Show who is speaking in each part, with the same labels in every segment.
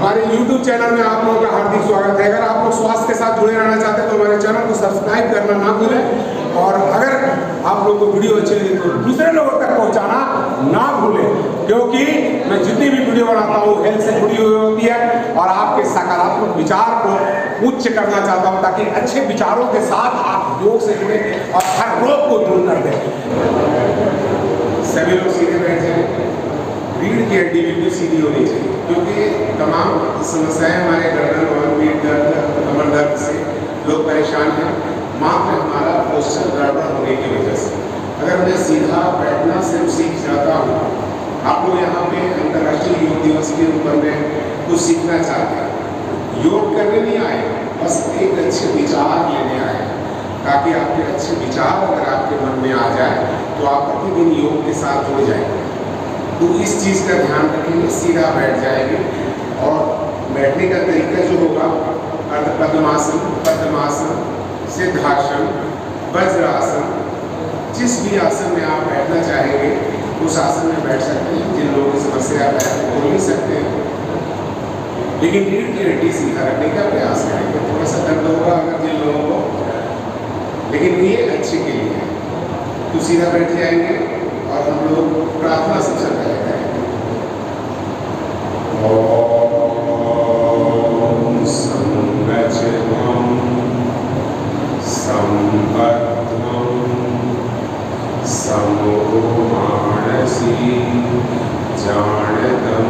Speaker 1: हमारे YouTube channel में आप लोगों का हार्दिक स्वागत है। अगर आप लोग स्वास्थ्य के साथ जुड़े रहना चाहते हैं तो हमारे चैनल को सब्सक्राइब करना ना भूलें, और अगर आप लोग को वीडियो अच्छी लगी तो दूसरे लोगों तक पहुंचाना ना भूलें, क्योंकि मैं जितनी भी वीडियो बनाता हूँ हेल्थ से जुड़ी हुई होती है और आपके सकारात्मक विचार को उच्च करना चाहता हूँ, ताकि अच्छे विचारों के साथ आप योग से जुड़े और हर रोग को दूर कर दें। सभी लोग सीधे बैठ जाएं। रीढ़ की हड्डी बिल्कुल सीधी होनी चाहिए, क्योंकि तमाम समस्याएं हमारे गर्दन और पीठ दर्द, कमर दर्द से लोग परेशान हैं, मात्र हमारा पोस्चर गड़बड़ होने की वजह से। अगर मैं सीधा बैठना सिर्फ सीख जाता हूँ, आप लोग यहाँ पे अंतर्राष्ट्रीय योग दिवस के ऊपर में कुछ सीखना चाहते हैं, योग करने नहीं आए, बस एक अच्छे विचार लेने आए, ताकि आपके अच्छे विचार अगर आपके मन में आ जाए तो आप प्रतिदिन योग के साथ जुड़ जाएंगे। तो इस चीज़ का ध्यान रखेंगे, सीधा बैठ जाएंगे और बैठने का तरीका जो होगा अर्ध पद्मासन, पद्मासन, सिद्धासन, वज्रासन, जिस भी आसन में आप बैठना चाहेंगे उस आसन में बैठ सकते हैं। जिन लोगों की समस्या है वो बोल नहीं सकते हैं, लेकिन रीढ़ की हड्डी सीधा रखने का प्रयास करेंगे। थोड़ा सा दर्द होगा अगर जिन लोगों को, लेकिन ये अच्छे के लिए है। तो सीधा बैठ जाएंगे और हम लोग प्रार्थना सबसे पहले करेंगे। ओम संगच्छध्वं संबद्धं समो मानसी जानतं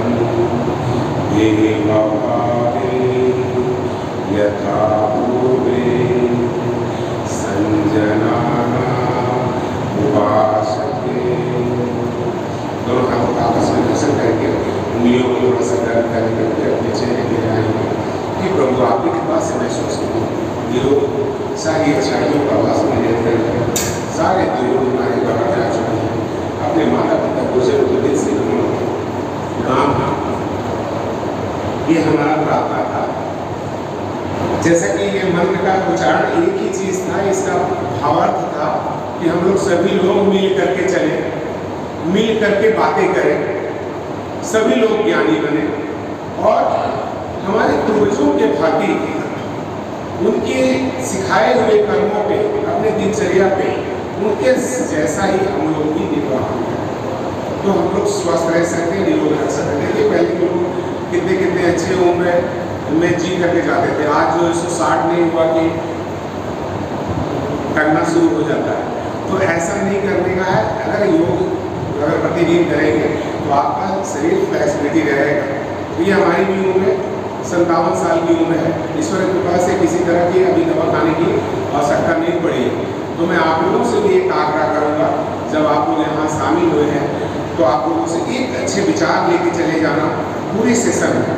Speaker 1: देवभावे यथा पूर्वे संजनाना उपासते। दोनों हाथों का आपस में घर्षण करके उंगलियों को थोड़ा सा गर्म करके अपने चेहरे पे आएंगे कि प्रभु आपकी कृपा से महसूस करूँ योग सारी अच्छाइयों का वास में रहते हैं, सारे दुर्योग हमारे बाहर जा चुके हैं। अपने माता पिता गुजर को दिल से प्रणाम। ये हमारा प्रार्थना था। जैसा कि ये मंत्र का उच्चारण एक ही चीज था, इसका भावार्थ था कि हम लोग सभी लोग मिल करके चले, मिल करके बातें करें, सभी लोग ज्ञानी बने और हमारे पूर्वजों के भांति उनके सिखाए हुए कर्मों पे, अपने दिनचर्या पे उनके जैसा ही हम लोग भी निर्वाह करें, तो हम लोग स्वस्थ रह सकते हैं, निरोग रह सकते हैं। देखिए पहले के लोग कितने कितने अच्छे उम्र में जी करके जाते थे। आज जो 160 नहीं हुआ कि करना शुरू हो जाता है, तो ऐसा नहीं करने का है। अगर योग अगर प्रतिदिन करेंगे तो आपका शरीर फ्लेक्सिबिलिटी रहेगा। तो ये हमारी भी उम्र 57 साल की उम्र है, ईश्वर की कृपा से किसी तरह की अभी दवा खाने की आवश्यकता नहीं पड़ी। तो मैं आप लोगों से भी एक आग्रह करूँगा, जब आप लोग यहाँ शामिल हुए हैं तो आप लोगों से एक अच्छे विचार लेके चले जाना। पूरे सेशन में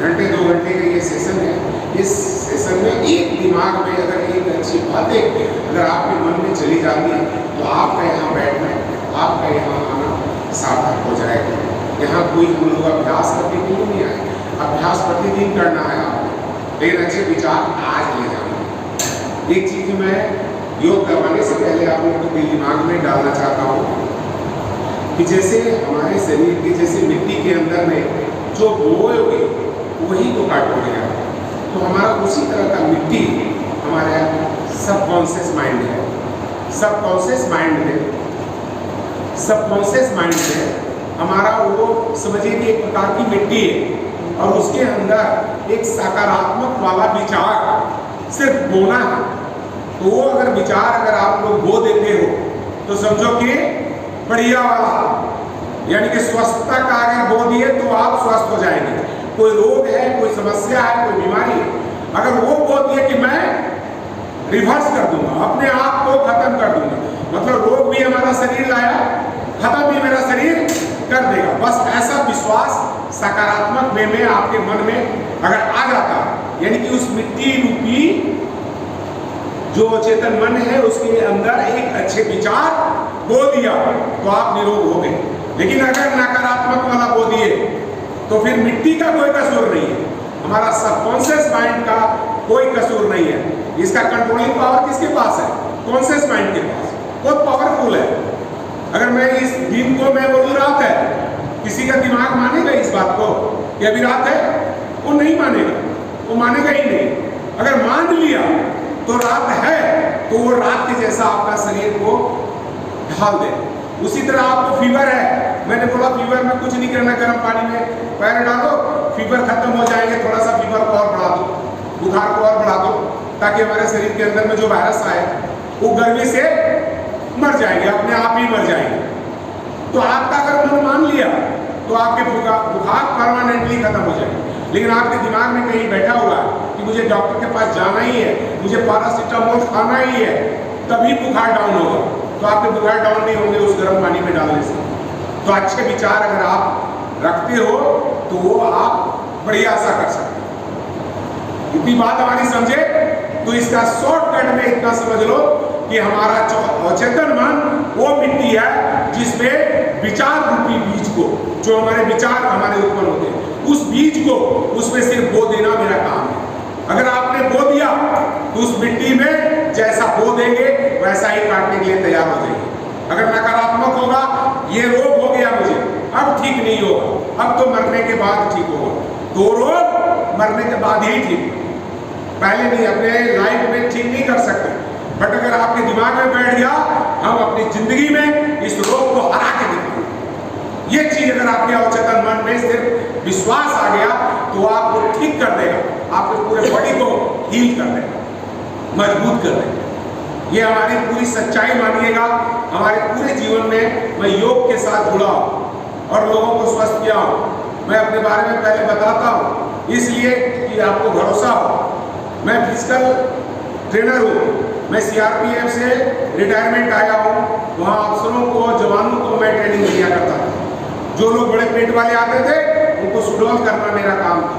Speaker 1: घंटे 2 घंटे का ये सेशन है, इस सेशन में एक दिमाग में अगर एक अच्छी बातें अगर आपके मन में चली जाती है तो आपका यहाँ बैठना, आपका यहाँ आना सार्थक हो जाएगा। यहाँ कोई हम लोग अभ्यास करने के लिए नहीं आए, अभ्यास प्रतिदिन करना है आपको, लेकिन अच्छे विचार आज ले जाना। एक चीज मैं योग करवाने से पहले आप लोगों को दिमाग में डालना चाहता हूँ कि जैसे हमारे शरीर की जैसे मिट्टी के अंदर में जो बोओगे वही तो काटोगे, तो हमारा उसी तरह का मिट्टी हमारा सबकॉन्शियस माइंड है। सबकॉन्शियस माइंड में हमारा वो समझिए कि एक प्रकार की मिट्टी है और उसके अंदर एक सकारात्मक वाला विचार सिर्फ बोना है। तो वो अगर विचार अगर आप लोग बो देते हो तो समझो कि बढ़िया वाला, यानी कि स्वस्थता का अगर बो दिए तो आप स्वस्थ हो जाएंगे। कोई रोग है, कोई समस्या है, कोई बीमारी है, अगर वो बो दिए कि मैं रिवर्स कर दूंगा, अपने आप को खत्म कर दूंगा, मतलब रोग भी हमारा शरीर लाया, खत्म भी मेरा शरीर कर देगा। बस ऐसा विश्वास सकारात्मक वे में आपके मन में अगर आ जाता, यानी कि उस मिट्टी रूपी जो चेतन मन है उसके अंदर एक अच्छे विचार बो दिया तो आप निरोग हो गए। लेकिन अगर नकारात्मक वाला बो दिए तो फिर मिट्टी का कोई कसूर नहीं है, हमारा सबकॉन्शियस माइंड का कोई कसूर नहीं है। इसका कंट्रोलिंग पावर किसके पास है? कॉन्शियस माइंड के पास, बहुत पावरफुल है। अगर मैं इस दिन को मैं बोलूँ रात है, किसी का दिमाग मानेगा इस बात को कि अभी रात है? वो नहीं मानेगा, वो मानेगा ही नहीं। अगर मान लिया तो रात है तो वो रात के जैसा आपका शरीर को ढाल दे। उसी तरह आपको फीवर है, मैंने बोला फीवर में कुछ नहीं करना, गर्म पानी में पैर डालो, फीवर खत्म हो जाएंगे, थोड़ा सा फीवर को और बढ़ा दो, बुखार को और बढ़ा दो, ताकि हमारे शरीर के अंदर में जो वायरस आए वो गर्मी से मर जाएंगे, अपने आप ही मर जाएंगे। तो आपका अगर मन मान लिया तो आपके बुखार परमानेंटली खत्म हो जाएंगे। लेकिन आपके दिमाग में कहीं बैठा हुआ है कि मुझे डॉक्टर के पास जाना ही है, मुझे पैरासिटामोल खाना ही है, तभी बुखार डाउन होगा, तो आपके बुखार डाउन नहीं होंगे उस गर्म पानी में डालने से। तो अच्छे विचार अगर आप रखते हो तो वो आप बढ़िया सा कर सकते हो। इतनी बात हमारी समझे तो इसका शॉर्टकट में इतना समझ लो कि हमारा अचेतन मन वो मिट्टी है जिसमें विचार रूपी बीज को, जो हमारे विचार हमारे उत्पन्न होते हैं, उस बीज को उसमें सिर्फ बो देना मेरा काम है। अगर आपने बो दिया तो उस मिट्टी में जैसा बो देंगे वैसा ही काटने के लिए तैयार हो जाएगी। अगर नकारात्मक होगा, ये रोग हो गया मुझे, अब ठीक नहीं होगा, अब तो मरने के बाद ठीक होगा, तो रोग मरने के बाद ही ठीक, पहले नहीं, अपने लाइफ में ठीक नहीं कर सकते। बट अगर आपके दिमाग में बैठ गया हम अपनी जिंदगी में इस रोग को हरा के दिखाएंगे, ये चीज अगर आपके अवचेतन मन में सिर्फ विश्वास आ गया तो आपको ठीक कर देगा, आपके पूरे बॉडी को हील कर देगा, मजबूत कर देगा। ये हमारी पूरी सच्चाई मानिएगा। हमारे पूरे जीवन में मैं योग के साथ जुड़ा हूं और लोगों को स्वस्थ किया हूं। मैं अपने बारे में पहले बताता हूं इसलिए कि आपको भरोसा हो। मैं फिजिकल ट्रेनर हूँ, मैं सीआरपीएफ से रिटायरमेंट आया हूँ, वहाँ अफसरों को, जवानों को मैं ट्रेनिंग दिया करता था। जो लोग बड़े पेट वाले आते थे उनको सुडौल करना मेरा काम था,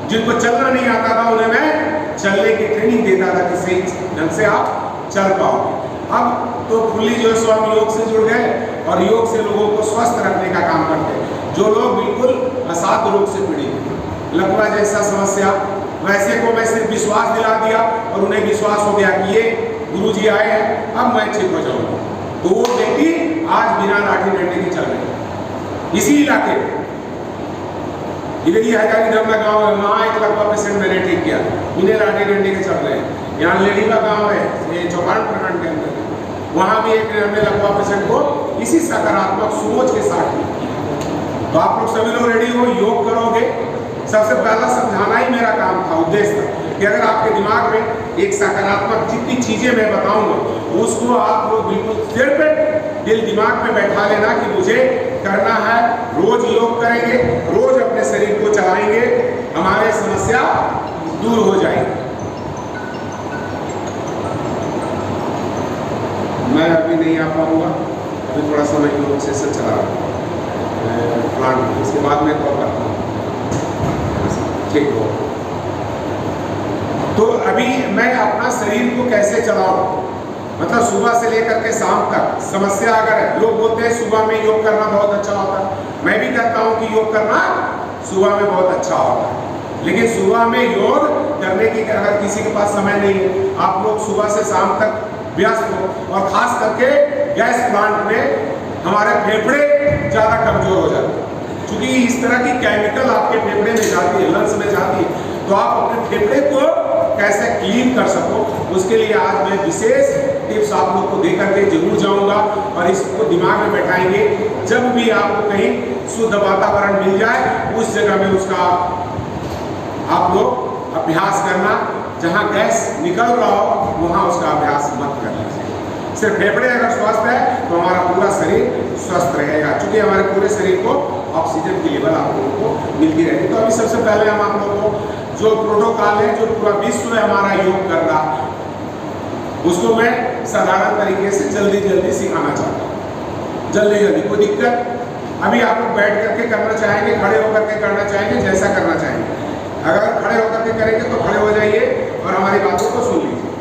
Speaker 1: जिनको चलना नहीं आता था उन्हें मैं चलने की ट्रेनिंग देता था कि सही ढंग से आप चल पाओगे। अब तो फुल्ली जो है हम योग से जुड़ गए और योग से लोगों को स्वस्थ रखने का काम करते हैं। जो लोग बिल्कुल असाध्य रोग से पीड़ित, लकवा जैसा समस्या, वैसे को मैं सिर्फ विश्वास दिला दिया और उन्हें विश्वास हो गया कि ये गुरुजी आए हैं, अब मैं ठीक हो जाऊंगा, तो वो व्यक्ति आज बिना लाठी डंडे के चल रहे हैं। इसी इलाके में इधर ही हैदराबाद गाँव है, वहाँ 1 लकवा पेशेंट मैंने ठीक किया, बिना लाठी डंडे के चल रहे हैं। यहाँ लेडी का गाँव है, ये चौपारण प्रखंड के अंदर, वहाँ भी एक हमने लकवा पेशेंट को इसी सकारात्मक सोच के साथ ठीक किया। तो आप लोग सभी लोग रेडी हो, योग करोगे। सबसे पहला समझाना ही मेरा काम था, उद्देश्य था कि अगर आपके दिमाग में एक सकारात्मक जितनी चीजें मैं बताऊंगा उसको आप लोग बिल्कुल सिर पे दिल दिमाग में बैठा लेना कि मुझे करना है। रोज योग करेंगे, रोज अपने शरीर को चलाएंगे, हमारे समस्या दूर हो जाएगी। मैं अभी नहीं आ पाऊंगा, अभी थोड़ा सा मैं योग सेशन चला रहा हूँ प्लांट, इसके बाद मैं कॉल करता हूँ, ठीक हो। तो अभी मैं अपना शरीर को कैसे चलाऊं, मतलब सुबह से लेकर के शाम तक समस्या अगर है, लोग बोलते हैं सुबह में योग करना बहुत अच्छा होता है, मैं भी कहता हूं कि योग करना सुबह में बहुत अच्छा होता है, लेकिन सुबह में योग करने की अगर किसी के पास समय नहीं है, आप लोग सुबह से शाम तक व्यस्त हो, और खास करके गैस प्लांट में हमारे फेफड़े ज़्यादा कमजोर हो जाते हैं, क्योंकि इस तरह की केमिकल आपके फेफड़े में जाती है, लंग्स में जाती है। तो आप अपने फेफड़े को कैसे क्लीन कर सको, उसके लिए आज मैं विशेष टिप्स आप लोग को देकर के जरूर जाऊंगा और इसको दिमाग में बैठाएंगे। जब भी आपको कहीं शुद्ध वातावरण मिल जाए उस जगह में उसका आप लोग अभ्यास करना, जहाँ गैस निकल रहा हो वहाँ उसका अभ्यास मत कर लीजिए। सिर्फ फेफड़े अगर स्वस्थ है तो हमारा पूरा शरीर स्वस्थ रहेगा, क्योंकि हमारे पूरे शरीर को ऑक्सीजन की लेवल आप लोगों को मिलती रहेगी। तो अभी सबसे पहले हम आप लोगों को जो प्रोटोकॉल है, जो पूरा विश्व है हमारा योग कर रहा, उसको मैं साधारण तरीके से जल्दी जल्दी सिखाना चाहता हूँ। जल्दी जल्दी, कोई दिक्कत? अभी आप लोग बैठ करके करना चाहेंगे, खड़े होकर के करना चाहेंगे, जैसा करना चाहेंगे। अगर खड़े होकर के करेंगे तो खड़े हो जाइए और हमारी बातों को सुन लीजिए।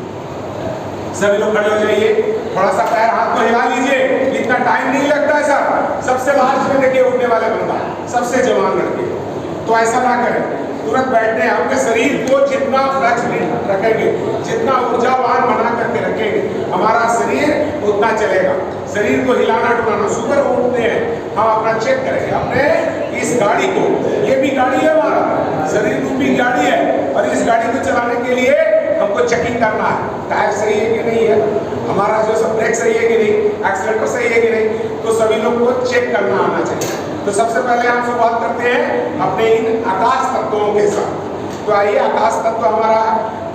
Speaker 1: सभी लोग खड़े हो जाइए, थोड़ा सा पैर हाथ को हिला लीजिए, इतना टाइम नहीं लगता है सर। सबसे लास्ट में देखिए उठने वाले बंदा, सबसे जवान लड़के, तो ऐसा ना करें, तुरंत बैठने। आपके शरीर को जितना फ्लेक्सिबिलिटी रखेंगे, जितना ऊर्जावान बना करके रखेंगे, हमारा शरीर उतना चलेगा। शरीर को हिलाना डुलाना, सुबह उठते हैं हम अपना चेक करेंगे अपने इस गाड़ी को, ये भी गाड़ी है हमारा, शरीर रूपी भी गाड़ी है और इस गाड़ी को चलाने के लिए हमको चेकिंग करना है, टायर सही है कि नहीं है, हमारा जो सब ब्रेक सही है कि नहीं, एक्सीलरेटर सही है कि नहीं, तो सभी लोग को चेक करना आना चाहिए। तो सबसे पहले हम शुरुआत करते हैं अपने इन आकाश तत्वों के साथ। तो आइए, आकाश तत्व हमारा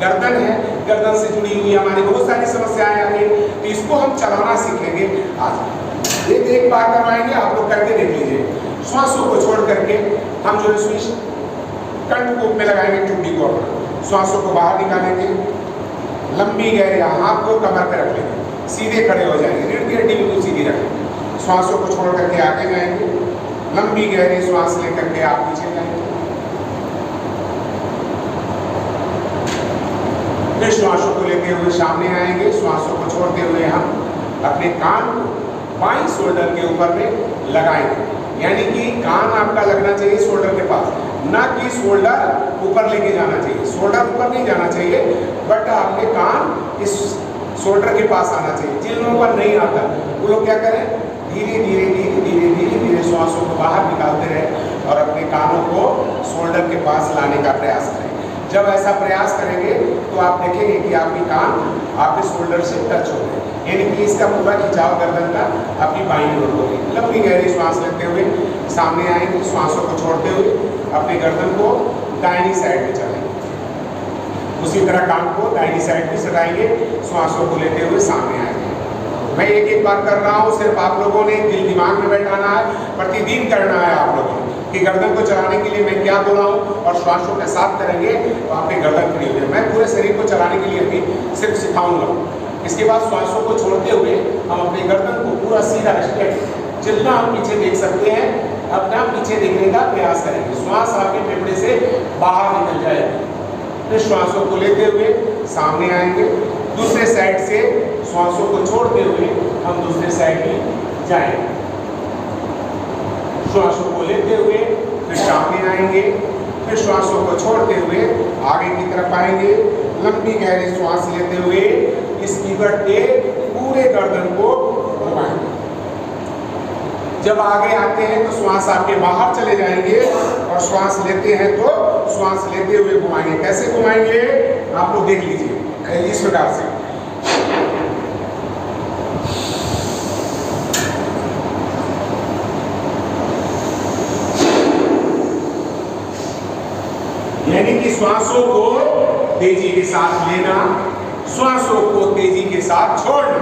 Speaker 1: गर्दन है, गर्दन से जुड़ी हुई हमारी बहुत सारी समस्याएं आ रही, तो इसको हम चलाना सीखेंगे आज। एक बार करवाएंगे, आप लोग करके देख लीजिए। श्वासों को छोड़ करके हम जो स्विच कंठ में लगाएंगे, चुट्टी को अपना, श्वासों को बाहर निकालेंगे, लंबी गहरी हाथ को कमर पे रख लेंगे, सीधे खड़े हो जाएंगे, रीढ़ की हड्डी बिल्कुल सीधी रखेंगे। श्वासों को छोड़ करके आगे जाएंगे, लंबी गहरी श्वास लेकर के आप पीछे जाएंगे, फिर श्वासों को लेते हुए सामने आएंगे। श्वासों को छोड़ते हुए हम अपने कान को बाईं शोल्डर के ऊपर में लगाएंगे, यानी कि कान आपका लगना चाहिए शोल्डर के पास, ना कि शोल्डर ऊपर लेके जाना चाहिए। शोल्डर ऊपर नहीं जाना चाहिए, बट आपके कान इस शोल्डर के पास आना चाहिए। जिन लोगों पर नहीं आता वो लोग क्या करें, धीरे धीरे धीरे धीरे धीरे धीरे श्वासों को बाहर निकालते रहे और अपने कानों को शोल्डर के पास लाने का प्रयास करें। जब ऐसा प्रयास करेंगे तो आप देखेंगे कि आपके कान आपके शोल्डर से टच हो गए, यानी कि इसका पूरा खिंचाव गर्दन का आपकी बाईं ओर होगी। लंबी गहरी श्वास लेते हुए सामने आएंगे, श्वासों को छोड़ते हुए अपने गर्दन को दाहिनी साइड में चलाएंगे, उसी तरह कान को दाहिनी साइड में सटाएंगे, श्वासों को लेते हुए सामने आएंगे। मैं एक एक बार कर रहा हूँ, सिर्फ आप लोगों ने दिल दिमाग में बैठाना है, प्रतिदिन करना है आप लोगों ने, कि गर्दन को चलाने के लिए मैं क्या बोला हूँ और श्वासों के साथ करेंगे तो आपकी गर्दन फ्री हो जाए। मैं पूरे शरीर को चलाने के लिए अभी सिर्फ सिखाऊंगा। इसके बाद श्वासों को छोड़ते हुए हम अपनी गर्दन को पूरा सीधा स्ट्रेट, जितना हम पीछे देख सकते हैं अपना पीछे देखने का प्रयास करेंगे। श्वास आपके फेफड़े से बाहर निकल जाएगी। फिर श्वासों को लेते हुए सामने आएंगे, दूसरे साइड से श्वासों को छोड़ते हुए हम दूसरे साइड में जाएंगे। श्वासों को लेते हुए फिर सामने आएंगे, फिर श्वासों को छोड़ते हुए आगे की तरफ आएंगे, लंबी गहरी श्वास लेते हुए इस पिवट के पूरे गर्दन को घुमाएंगे। जब आगे आते हैं तो श्वास आपके बाहर चले जाएंगे और श्वास लेते हैं तो श्वास लेते हुए घुमाएंगे। कैसे घुमाएंगे आप लोग देख लीजिए, इस प्रकार से। यानी कि श्वासों को तेजी के साथ लेना, श्वासों को तेजी के साथ छोड़ना,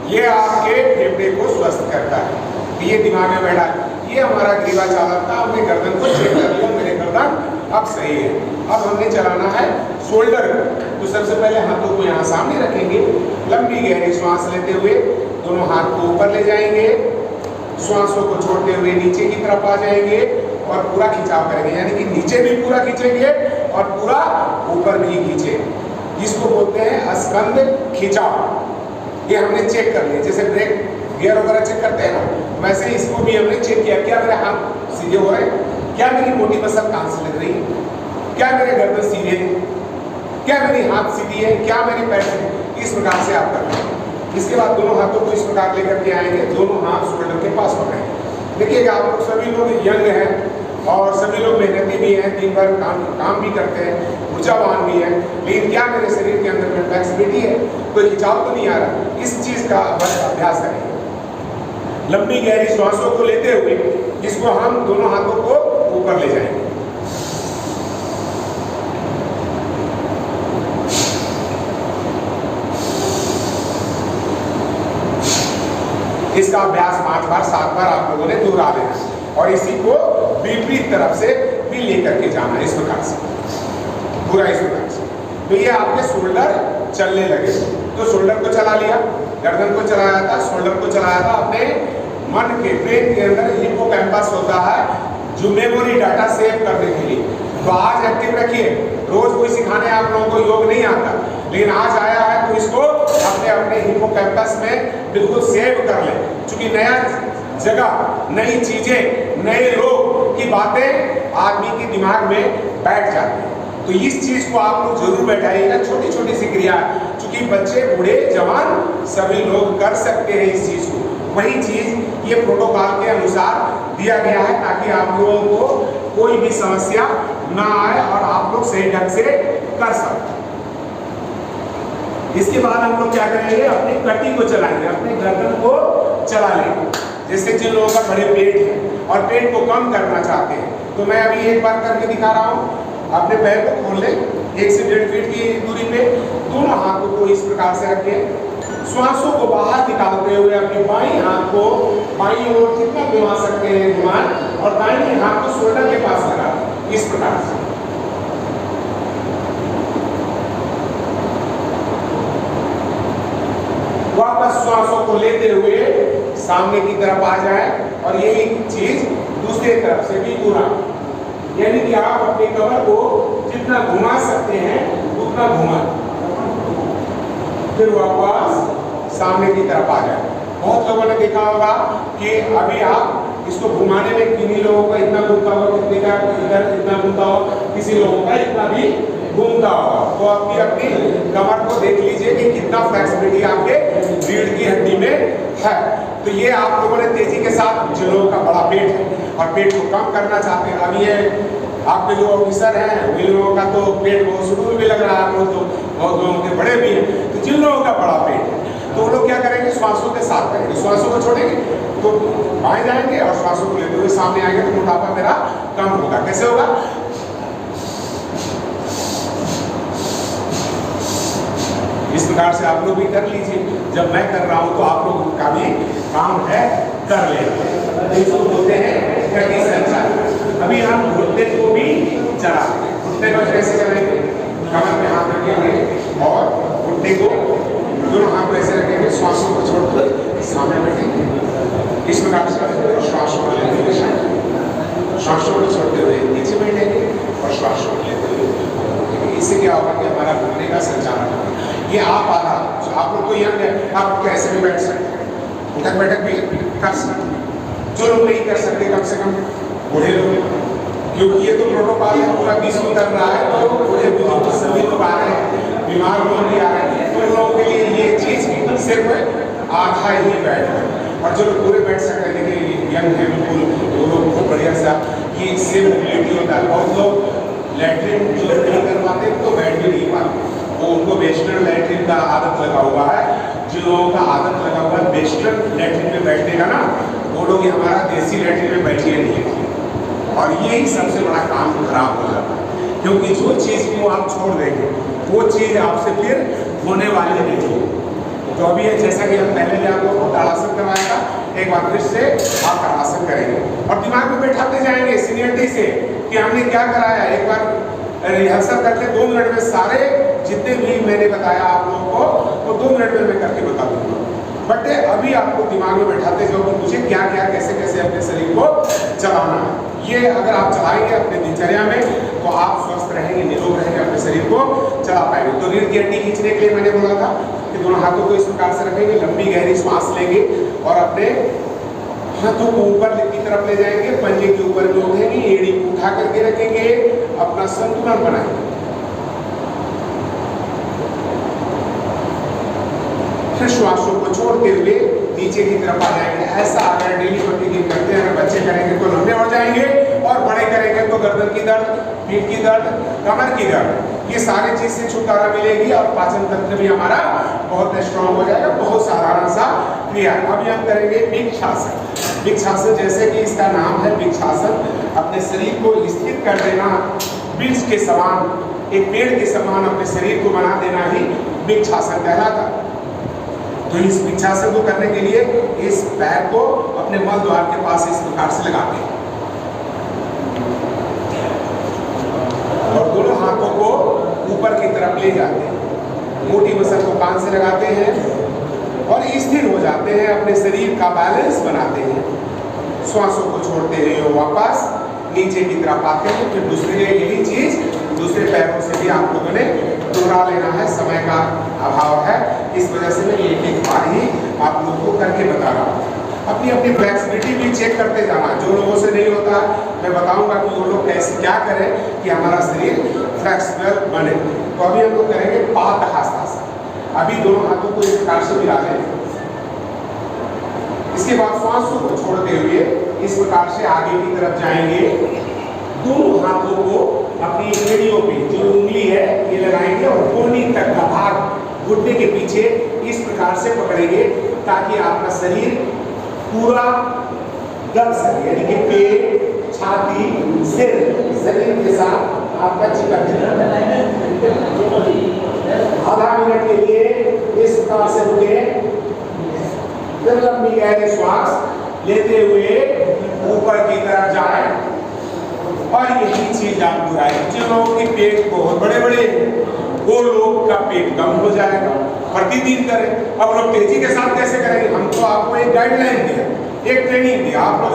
Speaker 1: ये आपके फेफड़े को स्वस्थ करता है। ये दिमाग में बैठा, ये हमारा ग्रीवा चालक था, हमने गर्दन को चेक कर लिया, मेरे गर्दन अब सही है। अब हमने चलाना है शोल्डर को। तो सबसे पहले हाथों को यहाँ सामने रखेंगे, लंबी गहरी श्वास लेते हुए दोनों हाथ को ऊपर ले जाएंगे, श्वासों को छोड़ते हुए नीचे की तरफ आ जाएंगे और पूरा खिंचाव करेंगे, यानी कि नीचे भी पूरा खींचेंगे और पूरा ऊपर भी खींचेंगे। इसको बोलते हैं स्कंद खिंचाव। ये हमने चेक कर लिया, जैसे ब्रेक गियर वगैरह चेक करते हैं ना, वैसे ही इसको भी हमने चेक किया। क्या मेरे हाथ सीधे हो रहे हैं, क्या मेरी मोटी मसल कान से लग रही है, क्या मेरे गर्दन सीधे है, क्या मेरी हाथ सीधी है, क्या मेरी पैर सीधी। इस प्रकार से आप करते हैं। इसके बाद दोनों हाथों को इस प्रकार लेकर के आएंगे, दोनों हाथ शोल्डर के पास पकड़ेंगे। देखिएगा आप लोग सभी लोग यंग हैं और सभी लोग मेहनती भी हैं, दिन भर काम भी करते हैं, ऊर्जावान भी है, लेकिन क्या मेरे शरीर के अंदर में फ्लेक्सिबिलिटी है, कोई खिंचाव तो नहीं आ रहा। इस चीज का बस अभ्यास करेंगे। लंबी गहरी श्वासों को लेते हुए इसको हम दोनों हाथों को ऊपर ले जाएंगे। इसका अभ्यास 5 बार 7 बार आप लोगों ने दोहरा देना और इसी को विपरीत तरफ से भी लेकर के जाना, इस प्रकार से, पूरा इस प्रकार से। तो ये आपके शोल्डर चलने लगे। तो शोल्डर को चला लिया, गर्दन को चलाया था, शोल्डर को चलाया था। अपने मन के ब्रेन के अंदर हिप्पोकैम्पस होता है जो मेमोरी डाटा सेव करने के लिए। तो आज एक्टिव रखिए। रोज कोई सिखाने आप लोगों को योग नहीं आता, लेकिन आज आया है तो इसको अपने अपने हिप्पोकैम्पस में बिल्कुल सेव कर ले, क्योंकि नया जगह, नई चीजें, नए लोग की बातें आदमी के दिमाग में बैठ जाती है। तो इस चीज को आप लोग जरूर बैठाइएगा। छोटी छोटी सी क्रिया, क्योंकि बच्चे, बूढ़े, जवान सभी लोग कर सकते हैं इस चीज को। वही चीज ये प्रोटोकॉल के अनुसार दिया गया है ताकि आप लोगों को कोई भी समस्या ना आए और आप लोग सही ढंग से कर सकते। इसके बाद हम लोग क्या करेंगे, अपनी कटी को चलाएंगे, अपने गर्दन को चला लेंगे। जैसे जिन लोगों का बड़े पेट है और पेट को कम करना चाहते हैं, तो मैं अभी एक बार करके दिखा रहा हूँ। अपने पैर को खोल लें 1 से 1.5 फीट की दूरी पे, दोनों हाथों को इस प्रकार से रखें, श्वासों को बाहर निकालते हुए अपने बाईं हाथ को बाईं ओर जितना घुमा सकते हैं घुमाएं और दाहिने हाथ को शोल्डर के पास लगा इस प्रकार से। वापस श्वासों को लेते हुए सामने की तरफ आ जाए और यही चीज दूसरी तरफ से भी पूरा, यानी कि आप अपने कमर को जितना घुमा सकते हैं उतना घुमाएं, फिर वापस सामने की तरफ आ जाए। बहुत लोगों ने देखा होगा कि अभी आप इसको घुमाने में किन्हीं लोगों का इतना घूमता होगा, कितने का इधर इतना घूमता होगा, किसी लोगों का इतना भी घूमता होगा। तो अपनी अपनी कमर को देख लीजिए कि कितना फ्लेक्सिबिलिटी आपके रीढ़ की हड्डी में है। तो ये आप लोगों ने तेजी के साथ, जिन लोगों का बड़ा पेट है और पेट को कम करना चाहते हैं, अभी ये आपके जो ऑफिसर हैं उन लोगों का तो पेट बहुत सुडूल भी लग रहा है, तो बहुत लोगों के बड़े भी हैं। तो जिन लोगों का बड़ा पेट है तो वो लोग क्या करेंगे, श्वासों के साथ करेंगे, श्वासों को छोड़ेंगे तो बाएं जाएंगे और श्वासों को लेते हुए सामने आएंगे, तो मोटापा मेरा कम होगा। कैसे होगा, इस प्रकार से आप लोग भी कर लीजिए। जब मैं कर रहा हूं तो आप लोगों का भी काम है कर लेना। इसको बोलते हैं कटी संचालन। अभी हम घुटने को भी चला, घुटने को कैसे चलाएंगे, कमर पे हाथ रखेंगे और घुटने को दोनों हाथ को ऐसे रखेंगे, श्वासों को छोड़कर सामने बैठेंगे इस प्रकार से। श्वासों को लेते हुए श्वासों को छोड़ते हुए नीचे बैठेंगे और श्वासों को लेते हुए। इससे क्या होगा कि हमारा घुटने का संचालन होगा। ये आप आधा, आप लोग तो यंग आप कैसे भी बैठ सकते हैं, उठक बैठक भी कर सकते हैं। जो लोग नहीं कर सकते कम से कम बूढ़े लोग, क्योंकि ये तो प्रोटोकॉल है, पूरा विश्व कर रहा है, तो बूढ़े बुजुर्ग सभी लोग आ रहे हैं, बीमार लोग भी आ रहे हैं, तो उन लोगों के लिए ये चीज सिर्फ आधा ही बैठ है। और जो लोग पूरे बैठ सकते हैं, देखिए यंग है बिल्कुल, वो लोग बहुत बढ़िया सा ये सेम मोबिलिटी होता है। बहुत लोग लैट्रिन जो नहीं करवाते तो बैठ भी नहीं पाते, वो उनको वेस्टर्न लैट्रिन का आदत लगा हुआ है। जिन लोगों का आदत लगा हुआ है वेस्टर्न लैट्रिन में बैठने का ना, वो लोग हमारा देसी लैट्रिन में बैठिए नहीं, और यही सबसे बड़ा काम खराब हो जाता है। क्योंकि जो चीज़ को आप छोड़ देंगे वो चीज़ आपसे फिर होने वाली नहीं है। तो अभी है जैसा कि हम पहले भी आप लोगों को ताड़ासन करवाया था, एक बार फिर से आप ताड़ासन करेंगे और दिमाग में बैठाते जाएंगे सीनियरिटी से कि हमने क्या कराया। एक बार रिहर्सल करके 2 मिनट में सारे जितने भी मैंने बताया आप लोगों को, वो 2 मिनट में मैं करके बता दूंगा। बट अभी आपको दिमाग में बैठाते जाओ कि मुझे क्या क्या कैसे कैसे अपने शरीर को चलाना है। ये अगर आप चलाएंगे अपने दिनचर्या में तो आप स्वस्थ रहेंगे, निरोग रहेंगे, अपने शरीर को चला पाएंगे। तो रीढ़ की हड्डी खींचने के लिए मैंने बोला था कि दोनों हाथों को इस प्रकार से रखेंगे, लंबी गहरी सांस लेंगे और अपने हाथों को ऊपर की तरफ ले जाएंगे, पंजे के ऊपर भी उठेंगे, एड़ी को उठा करके रखेंगे, अपना संतुलन बनाएंगे। फिर श्वासों को छोड़ते हुए नीचे की तरफ आ जाएंगे। ऐसा अगर डेली प्रतिदिन करते हैं, अगर बच्चे करेंगे तो लंबे हो जाएंगे और बड़े करेंगे तो गर्दन की दर्द, पीठ की दर्द, कमर की दर्द, ये सारी चीज से छुटकारा मिलेगी और पाचन तंत्र भी हमारा बहुत स्ट्रांग हो जाएगा। बहुत साधारण सा क्रिया। अभी हम करेंगे वृक्षासन। वृक्षासन जैसे कि इसका नाम है वृक्षासन, अपने शरीर को स्थिर कर देना, वृक्ष के समान, एक पेड़ के समान अपने शरीर को बना देना ही वृक्षासन कहलाता। तो इस वृक्षासन को करने के लिए इस पैर को अपने मल द्वार के पास इस प्रकार से लगाते हैं और दोनों हाथों को ऊपर की तरफ ले जाते हैं, मोटी मसल को कान से लगाते हैं और स्थिर हो जाते हैं, अपने शरीर का बैलेंस बनाते हैं। श्वासों को छोड़ते हुए वापस नीचे की तरफ आते हैं। फिर दूसरे यही चीज दूसरे पैरों से भी आप लोगों ने दोहरा लेना है, समय का अभाव है, इस वजह से मैं एक बार ही आप लोगों को करके बता रहा हूँ। अपनी अपनी फ्लेक्सिबिलिटी भी चेक करते जाना। जो लोगों से नहीं होता मैं बताऊंगा कि वो लोग कैसे क्या करें कि हमारा शरीर फ्लेक्सिबल बने। तो अभी हम लोग करेंगे पादहस्तासन। अभी दोनों हाथों को इस प्रकार से मिला लें। इसके बाद श्वासों को छोड़ते हुए इस प्रकार से आगे की तरफ जाएंगे दोनों हाथों को अपनी एड़ियों पे जो उंगली है ये लगाएंगे और कोहनी तक का भाग घुटने के पीछे इस प्रकार से पकड़ेंगे ताकि आपका शरीर पूरा दब सके, यानी कि पेट, छाती, सिर शरीर के साथ आपका चिपक जाए। आधा मिनट के लिए इस प्रकार से रुके, फिर लंबी गहरी श्वास लेते हुए ऊपर की तरफ जाए और यही चीज आप दोहराएं। जिन लोगों के पेट बहुत बड़े बड़े वो लोग का पेट कम हो जाएगा, प्रतिदिन करें। अब लोग तेजी के साथ कैसे करेंगे? हम तो आपको एक गाइडलाइन दिया, एक ट्रेनिंग दिया। आप लोग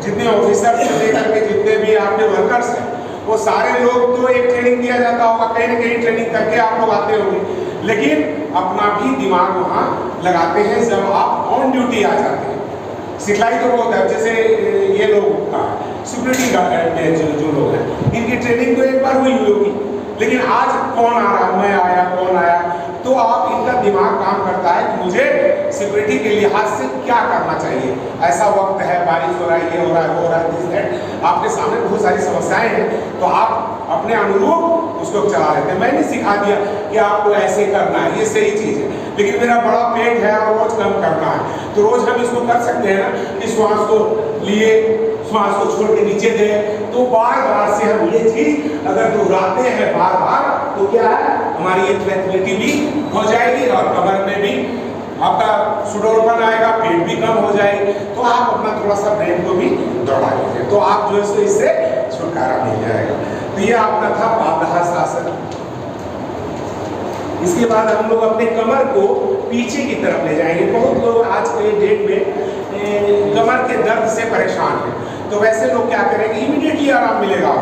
Speaker 1: जितने ऑफिसर से लेकर के जितने भी आपके वर्कर्स हैं वो सारे लोग तो एक ट्रेनिंग दिया जाता होगा, कहीं ना कहीं ट्रेनिंग करके आप लोग आते होंगे, लेकिन अपना भी दिमाग वहाँ लगाते हैं जब आप ऑन ड्यूटी आ जाते हैं। सिखलाई तो बहुत है, जैसे ये लोग सिक्योरिटी गार्ड जो लोग हैं इनकी ट्रेनिंग तो एक बार हुई होगी, लेकिन आज कौन आ रहा, मैं आया, कौन आया, तो आप इनका दिमाग काम करता है कि मुझे सिक्योरिटी के लिहाज से क्या करना चाहिए। ऐसा वक्त है, बारिश हो रहा है, ये हो रहा है, वो हो रहा है, दिस दैट, आपके सामने बहुत सारी समस्याएं हैं, तो आप अपने अनुरूप उसको चला लेते हैं। मैंने सिखा दिया कि आपको ऐसे करना है, ये सही चीज़ है, लेकिन मेरा बड़ा पेट है और रोज कम करना है, तो रोज हम इसको कर सकते हैं ना कि श्वास को लिए, श्वास को छोड़ के नीचे दे। तो बार बार से हम ये चीज अगर दोहराते हैं बार बार तो क्या है, हमारी ये फ्लेक्सिबिलिटी भी हो जाएगी और कमर में भी आपका सुडौलपन आएगा, पेट भी कम हो जाएगी। तो आप अपना थोड़ा सा ब्रेन को भी दौड़ा लीजिए, तो आप जो है इससे छुटकारा मिल जाएगा। तो ये आपका था पादहस्तासन। इसके बाद हम लोग अपने कमर को पीछे की तरफ ले जाएंगे। बहुत लोग आज के डेट में कमर के दर्द से परेशान हैं, तो वैसे लोग क्या करेंगे, इमीडिएटली आराम मिलेगा।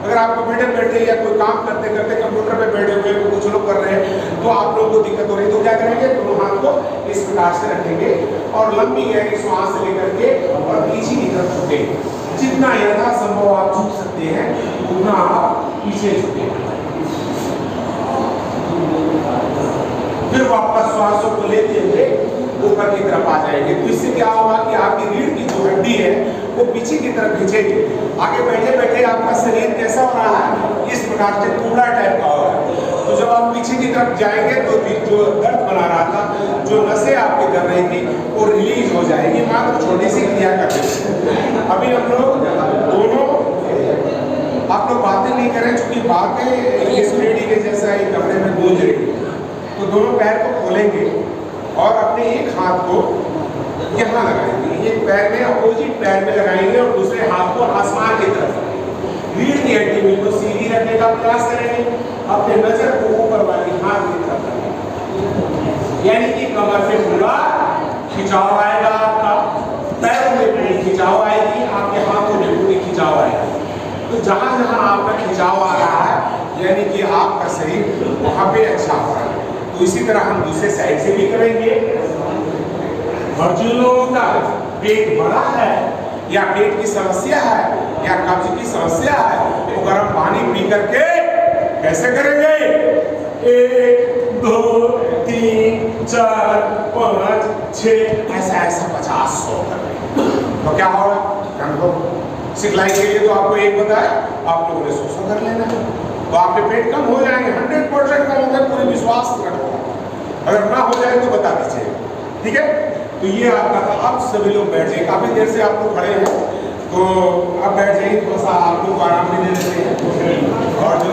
Speaker 1: अगर आपको बैठे बैठे या कोई काम करते करते कंप्यूटर पे बैठे हुए कुछ लोग कर रहे हैं तो आप लोगों को दिक्कत हो रही है, तो क्या करेंगे, दोनों हाथ को इस प्रकार से रखेंगे और लंबी गहरी श्वास लेकर के और पीछे की तरफ झुकेंगे। जितना यथासंभव आप झुक सकते हैं उतना आप पीछे झुकेंगे। फिर वापस श्वासों को लेते हुए ऊपर की तरफ आ जाएंगे। तो इससे क्या होगा कि आपकी रीढ़ की जो हड्डी है वो पीछे की तरफ खींचेगी। आगे बैठे बैठे आपका शरीर कैसा हो रहा है, इस प्रकार से टुकड़ा टाइप का हो रहा है। तो जब आप पीछे की तरफ जाएंगे तो जो दर्द बना रहा था, जो नसें आपकी कर रही थी, वो रिलीज हो जाएगी। मात्र छोटी सी क्रिया करते हैं। अभी हम लोग दोनों, आप लोग बातें नहीं करें क्योंकि बातें इस रेडी के जैसा ही कमरे में गूंज रही है। तो दोनों पैर को खोलेंगे और अपने एक हाथ को यहाँ लगाएंगे, एक पैर में अपोजिट पैर में लगाएंगे और दूसरे हाथ को आसमान की तरफ। रीढ़ की हड्डी बिल्कुल सीधी रखने का प्रयास करेंगे, अपने नजर को ऊपर वाली हाथ की तरफ रखेंगे, यानी कि कमर से पूरा खिंचाव आएगा, आपका पैरों में पूरी खिंचाव आएगी, आपके हाथों में पूरी खिंचाव आएगी। तो जहां जहां आपका खिंचाव आ रहा है यानी कि आपका शरीर वहां पे अच्छा हो रहा है। तो इसी तरह हम दूसरे साइड से भी करेंगे। और जिन लोगों का पेट बड़ा है या पेट की समस्या है या कब्ज की समस्या है, तो गर्म पानी पी करके कैसे करेंगे, 1 2 3 4 5 6 ऐसा 50-100 करेंगे। तो क्या होगा, सिखलाई के लिए तो आपको एक बताया, आप लोगों ने 100 कर लेना है, तो आपके पेट कम हो जाएंगे। 100% कम होगा, पूरे विश्वास रखो। अगर ना हो जाए तो बता दीजिए, ठीक है। तो ये आपका था। आप सभी लोग बैठ जाइए, काफी देर से आप लोग खड़े हैं, तो आप बैठ जाइए, थोड़ा सा आप लोग आराम भी दे देते हैं। और जो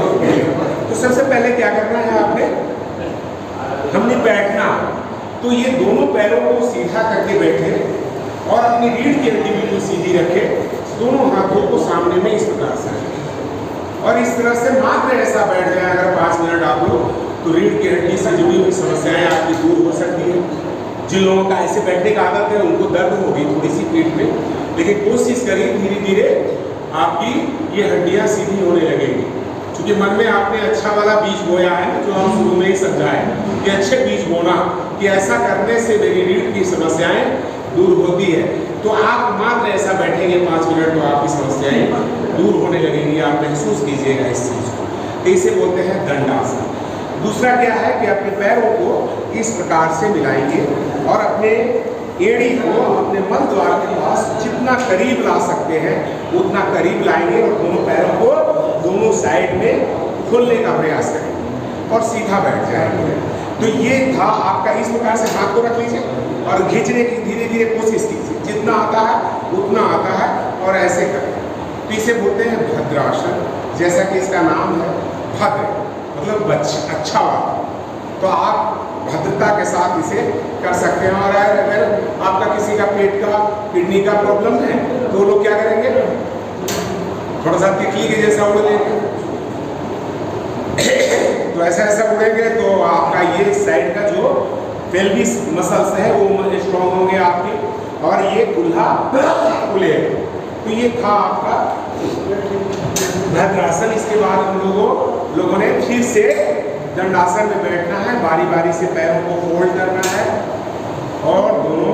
Speaker 1: तो सबसे पहले क्या करना है, आपने हमने बैठना, तो ये दोनों पैरों को सीधा करके बैठे और अपनी रीढ़ की हड्डी बिल्कुल सीधी रखे, दोनों हाथों को सामने में इस प्रकार से रखें और इस तरह से मात्र ऐसा बैठ जाए अगर 5 मिनट आप लोग, तो रीढ़ की हड्डी से जुड़ी हुई समस्याएं आपकी दूर हो सकती है। जिन लोगों का ऐसे बैठने का आदत है उनको दर्द होगी थोड़ी सी पेट में, लेकिन कोशिश करिए धीरे धीरे आपकी ये हड्डियां सीधी होने लगेंगी। क्योंकि मन में आपने अच्छा वाला बीज बोया है, जो हम शुरू में ही समझाए कि अच्छे बीज बोना कि ऐसा करने से मेरी रीढ़ की समस्याएं दूर होती है। तो आप मात्र ऐसा बैठेंगे 5 मिनट, तो आपकी समस्याएं दूर होने लगेंगी। आप महसूस कीजिएगा इस चीज़ को। तो इसे बोलते हैं दंडासन। दूसरा क्या है कि अपने पैरों को इस प्रकार से मिलाएंगे और अपने एड़ी को अपने मल द्वार के पास जितना करीब ला सकते हैं उतना करीब लाएंगे और दोनों पैरों को दोनों साइड में खोलने का प्रयास करेंगे और सीधा बैठ जाएंगे। तो ये था आपका, इस प्रकार से हाथ को रख लीजिए और खींचने की धीरे धीरे कोशिश कीजिए, जितना आता है उतना आता है और ऐसे करें। तो इसे बोलते हैं भद्रासन, जैसा कि इसका नाम है भद्र मतलब अच्छा वाला। तो आप भद्रता के साथ इसे कर सकते हैं। और अगर आपका किसी का पेट का किडनी का प्रॉब्लम है तो लोग क्या करेंगे, थोड़ा सा तितली के जैसा उड़ लेंगे। तो ऐसा ऐसा उड़ेंगे तो आपका ये साइड का जो पेल्विस मसल्स है वो स्ट्रॉन्ग होंगे आपके और ये कुल्हा खुलेगा। तो ये था आपका भद्रासन। इसके बाद हम लोगों ने फिर से दंडासन में बैठना है, बारी बारी से पैरों को फोल्ड करना है और दोनों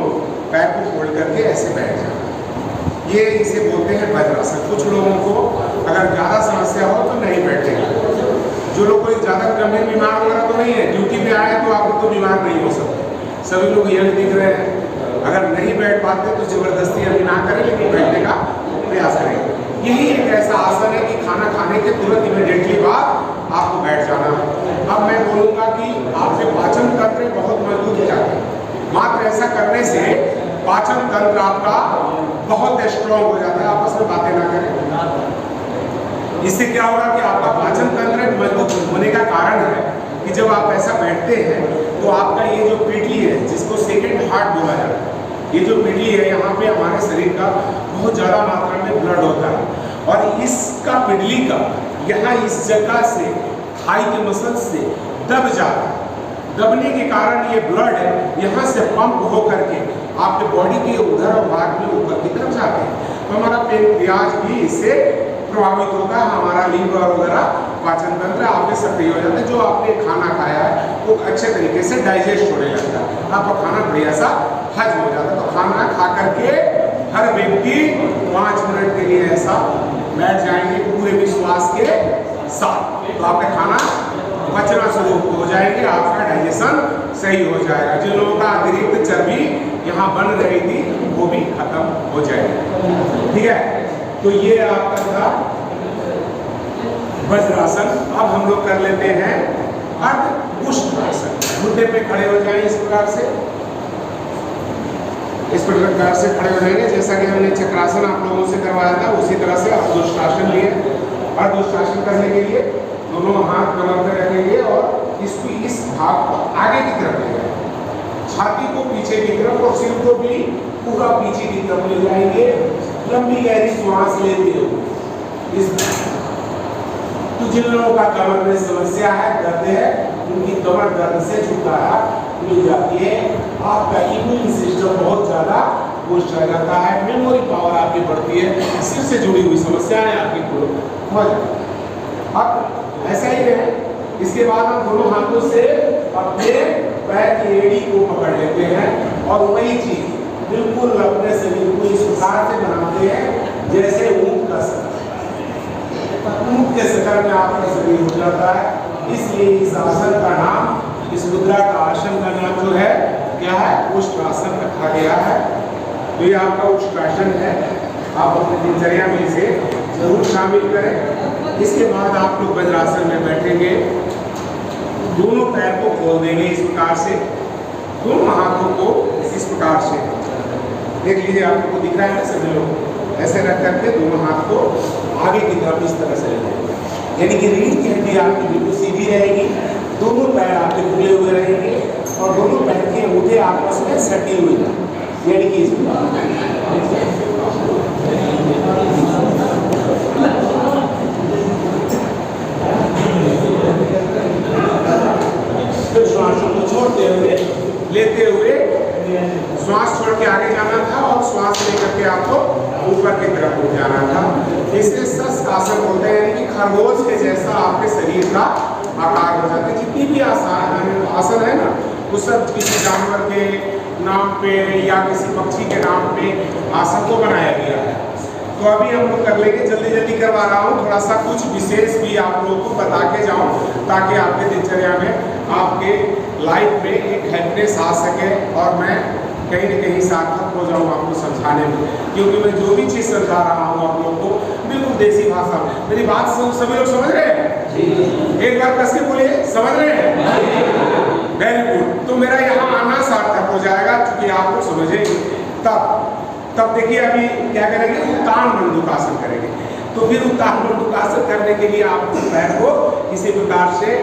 Speaker 1: पैर को फोल्ड करके ऐसे बैठ जाना है। ये इसे बोलते हैं वज्रासन। कुछ लोगों को अगर ज़्यादा समस्या हो तो नहीं बैठेगा। जो लोग कोई ज़्यादा गंभीर बीमार वगैरह तो नहीं है, ड्यूटी पे आए तो आप तो बीमार नहीं हो सकते। सभी लोग यही दिख रहे हैं। अगर नहीं बैठ पाते तो जबरदस्ती अभी ना करें, लेकिन बैठने का प्रयास करें। यही एक ऐसा आसन है कि खाना खाने के तुरंत इमीडिएटली बाद आपको बैठ जाना है। अब मैं बोलूँगा कि आपके पाचन तंत्र बहुत मजबूत हो जाते हैं। मात्र ऐसा करने से पाचन तंत्र आपका बहुत स्ट्रॉन्ग हो जाता है। आपस में बातें ना करें। इससे क्या होगा कि आपका पाचन तंत्र मजबूत होने का कारण है कि जब आप ऐसा बैठते हैं तो आपका ये जो पिटली है, जिसको सेकेंड हार्ट बोला जाता है, ये जो पिटली है यहाँ पे हमारे शरीर का बहुत ज़्यादा मात्रा में ब्लड होता है और इसका पिटली का यहाँ इस जगह से थाई के मसल से दब जाता है। दबने के कारण ये ब्लड है यहाँ से पंप हो करके आपके बॉडी के उधर भाग में ऊपर की तरफ जाते हैं। तो हमारा पेनक्रियाज भी इससे प्रभावित होता है। हमारा लीवर वगैरह पाचन तंत्र आपके सक्रिय हो जाता है। जो आपने खाना खाया है वो अच्छे तरीके से डाइजेस्ट होने लगता है, आपका खाना बढ़िया सा हजम हो जाता है। तो खाना खा करके हर व्यक्ति 5 मिनट के लिए ऐसा बैठ जाएंगे पूरे विश्वास के साथ। तो आपका खाना पचना शुरू हो जाएंगे, आपका डाइजेशन सही हो जाएगा। जिन लोगों का अतिरिक्त चर्बी यहाँ बन रही थी वो भी खत्म हो जाएगी। ठीक है, तो ये आपका था वज्रासन। अब हम लोग कर लेते हैं अर्ध उष्ट्रासन। घुटने पे खड़े हो जाएं इस प्रकार से खड़े हो जाएंगे। जैसा कि हमने चक्रासन आप लोगों से करवाया था उसी तरह से अर्धोष्ट्रासन लिए। अर्धोष्ट्रासन करने के लिए दोनों हाथ कमर पे रखेंगे और इसको इस भाग को आगे की तरफ ले जाएंगे, छाती को पीछे की तरफ और सिर को भी पूरा पीछे की तरफ ले जाएंगे। लंबी गहरी श्वास लेते हुए इस। तो जिन लोगों का कमर में समस्या है, दर्द है, उनकी कमर दर्द से छुटकारा मिल जाती है। आपका इम्यून सिस्टम बहुत ज़्यादा बूस्ट हो जाता है, मेमोरी पावर आपकी बढ़ती है, सिर से जुड़ी हुई समस्याएं आपकी हो जाती है। अब ऐसा ही है। इसके बाद हम दोनों हाथों से अपने पैर की एड़ी को पकड़ लेते हैं और वही चीज बिल्कुल अपने शरीर को इस प्रकार से बनाते हैं जैसे ऊंट का शरीर। ऊंट के शक्ल में आपका शरीर हो जाता है। इसलिए इस आसन का नाम, इस मुद्रा का आसन का नाम जो है क्या है, उष्ट्रासन रखा गया है। तो ये आपका उष्ट्रासन है। आप अपनी दिनचर्या में इसे जरूर शामिल करें। इसके बाद आप लोग वज्रासन में बैठेंगे, दोनों पैर को खोल देंगे इस प्रकार से, दोनों हाथों को इस प्रकार से। देख लीजिए आपको दिख रहा है ना, सभी लोग ऐसे रख करके दोनों हाथ को आगे की तरफ इस तरह से ले जाएंगे, यानी कि रीढ़ की हड्डी आपकी बिल्कुल सीधी रहेगी, दोनों पैर आपके खुले हुए रहेंगे और दोनों पैर के अंगूठे आपस में सटी हुई है, यानी कि इस श्वासों को छोड़ते हुए, लेते हुए श्वास छोड़ के आगे जाना था और श्वास लेकर के आपको ऊपर की तरफ उठ जाना था। इसे शस्त्र आसन बोलते हैं, यानी कि खरगोश के जैसा आपके शरीर का आकार हो जाता है। जितनी भी आसन है ना, वो सब किसी जानवर के नाम पे या किसी पक्षी के नाम पे आसन को बनाया गया है। तो अभी हम लोग कर लेंगे, जल्दी जल्दी करवा रहा हूँ, थोड़ा सा कुछ विशेष भी आप लोगों को बता के जाऊँ ताकि आपके दिनचर्या में, आपके लाइफ में एक हैप्पीनेस आ सके और मैं कहीं न कहीं सार्थक हो जाऊँ आपको समझाने में, क्योंकि मैं जो भी चीज़ समझा रहा हूँ आप लोग को बिल्कुल देसी भाषा में। मेरी बात सभी लोग समझ रहे हैं? एक बार कस के बोलिए, समझ रहे हैं? Very good. तो मेरा यहाँ आना सार्थक हो जाएगा क्योंकि आप लोग समझेंगे। तब देखिए अभी क्या करेंगे, उत्तान मंडूकासन करेंगे। तो फिर उत्तान मंडूकासन करने के लिए आपको पैर को किसी प्रकार से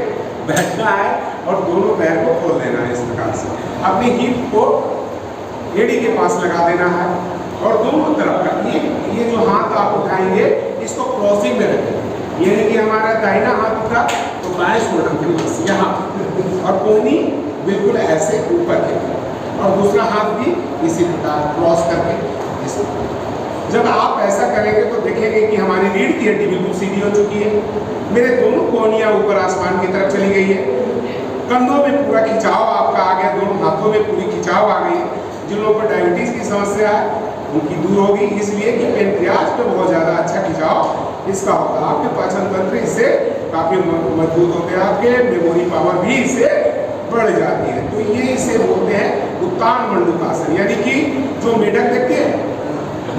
Speaker 1: बैठना है और दोनों पैर को खोल देना है इस प्रकार से। अपनी हिप को एड़ी के पास लगा देना है और दोनों तरफ का ये जो हाथ आप उठाएंगे इसको क्रॉसिंग में रखें, यानी कि हमारा दाहिना हाथ उठा तो बाएं शोल्डर के पास यहाँ, और कोहनी बिल्कुल ऐसे ऊपर के, और दूसरा हाथ भी इसी प्रकार क्रॉस करके। जब आप ऐसा करेंगे तो देखेंगे कि हमारी रीढ़ की हड्डी बिल्कुल सीधी हो चुकी है, मेरे दोनों कोहनियाँ ऊपर आसमान की तरफ चली गई है, कंधों में पूरा खिंचाव आपका आ गया, दोनों हाथों में पूरी खिंचाव आ गई है। जिन लोगों को डायबिटीज़ की समस्या है उनकी दूर होगी, इसलिए कि पेनक्रियाज पे बहुत ज़्यादा अच्छा खिंचाव इसका होता है। आपके पाचन तंत्र इससे काफ़ी मजबूत होते हैं, आपके मेमोरी पावर भी इससे बढ़ जाती है। तो ये इसे बोलते हैं उत्तान मंडूकासन, यानी कि जो मेढक देखते हैं,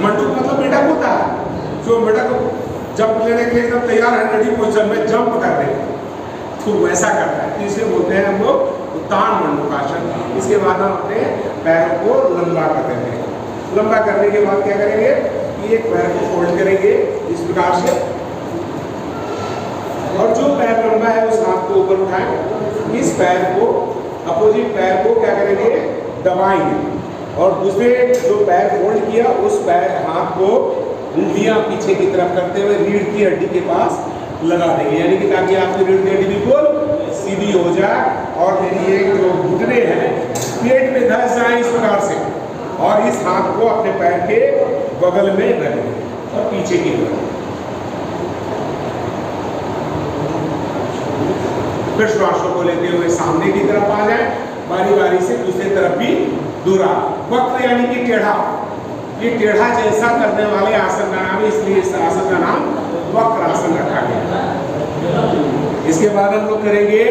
Speaker 1: मंडूक मतलब मेढक होता है, जो मेढक जंप लेने के लिए एकदम तैयार है, रेडी पोजीशन में जंप कर रहे हैं, तो वैसा करता है। तो इसे बोलते हैं हम लोग उत्तान मंडूकासन। इसके बाद हम अपने पैरों को लंबा कर देते हैं। लंबा करने के बाद क्या करेंगे कि एक पैर को फोल्ड करेंगे इस प्रकार से, और जो पैर लंबा है उस हाथ को ऊपर उठाएं, इस पैर को अपोजिट पैर को क्या करेंगे, दबाएंगे, और दूसरे जो पैर फोल्ड किया उस पैर हाथ को उंगलियां पीछे की तरफ करते हुए रीढ़ की हड्डी के पास लगा देंगे, यानी कि ताकि आपकी रीढ़ की हड्डी बिल्कुल सीधी हो जाए और मेरी एक जो घुटने हैं पेट में धंस जाए इस प्रकार से, और इस हाथ को अपने पैर के बगल में रखें और पीछे की तरफ। फिर श्वासों को लेते हुए सामने की तरफ आ जाए, बारी बारी से दूसरी तरफ भी दूरा। वक्र यानी कि टेढ़ा, ये टेढ़ा जैसा करने वाले आसन का नाम है, इसलिए इस आसन का नाम वक्र आसन रखा गया। इसके बाद हम लोग करेंगे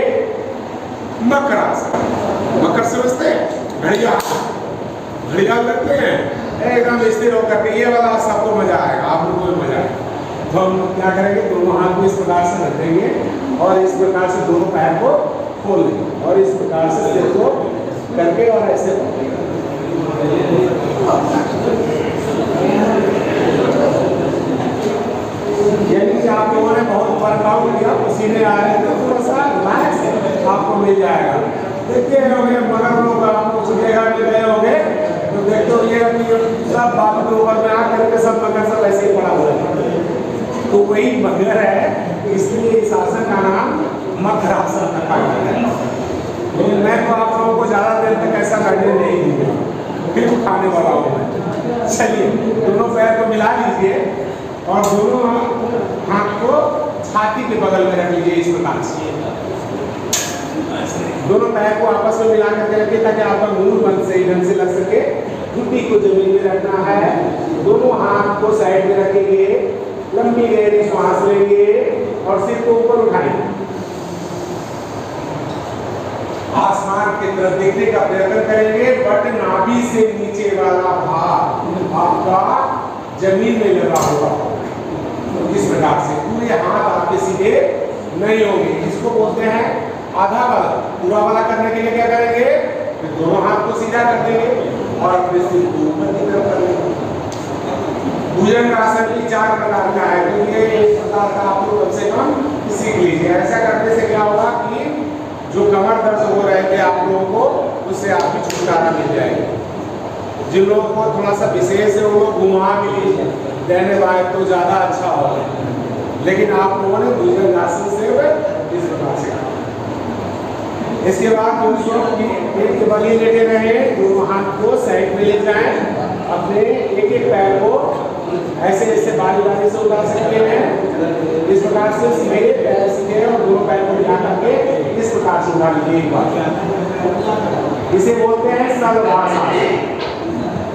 Speaker 1: मकर आसन। मकर समझते हैं? घड़ियाल लगते हैं एकदम स्थिर होकर के, ये वाला सबको मजा आएगा, आप लोगों को मजा आएगा। तो हम क्या करेंगे, दोनों हाथ को इस प्रकार से रखेंगे और इस प्रकार से दोनों पैर को खोल देंगे और इस प्रकार से सिर को करके और ऐसे यानी कि आप लोगों ने बहुत वर्कआउट किया, पसीने आ रहे थे, थोड़ा सा रिलैक्स आपको मिल जाएगा। देखते होंगे मगर लोग आप लोग जगह में गए होंगे तो देखते हो ये सब बात के ऊपर में आकर के सब मगर सब ऐसे ही पड़ा हुआ है, तो वही मगर है, इसलिए इस आसन का नाम मकर आसन रखा गया है। लेकिन मैं तो आप लोगों को ज़्यादा देर तक ऐसा करने नहीं दूंगा, फिर उठाने वाला हूँ मैं। चलिए दोनों पैर को मिला लीजिए और दोनों हाथ को छाती के बगल में रख लीजिए इस प्रकार से। दोनों पैर को आपस में मिला करके रखिए ताकि आपका मूल बंद सही ढंग से लग सके। घुटने को जमीन में रखना है, दोनों हाथ को साइड में रखेंगे, लंबी गहरी सांस लेंगे और सिर को ऊपर उठाएंगे, आसमान की तरफ देखने का प्रयत्न करेंगे, बट नाभि से नीचे वाला भाग आपका जमीन में लगा हुआ तो इस प्रकार से पूरे हाथ आपके सीधे नहीं होंगे। इसको बोलते हैं आधा वाला। पूरा वाला करने के लिए क्या करेंगे, फिर दोनों हाथ को सीधा कर देंगे और अपने सिर को ऊपर की तरफ कर देंगे। भुजंगासन भी 4 प्रकार का है, तो ये एक प्रकार का आप लोग कम से कम सीख लीजिए। ऐसा करने से क्या होगा कि जो कमर दर्द हो रहे थे आप लोगों को, उससे आपकी छुटकारा मिल जाएगी। जिन लोगों को थोड़ा सा विशेष है वो लोग घुमा भी लीजिए, देने वाले तो ज़्यादा अच्छा होगा, लेकिन आप लोगों ने भुजंगासन से इस प्रकार से। इसके बाद दोस्तों पेट के बल लेटे रहे, दोनों हाथ को साइड में ले जाएं, अपने एक एक पैर को ऐसे ऐसे बारी बारी से उतार सकते हैं इस प्रकार से, सीधे पैर सीधे और दोनों पैर को मिला करके इस प्रकार से उठा लीजिए एक बार। इसे बोलते हैं सर्वासन।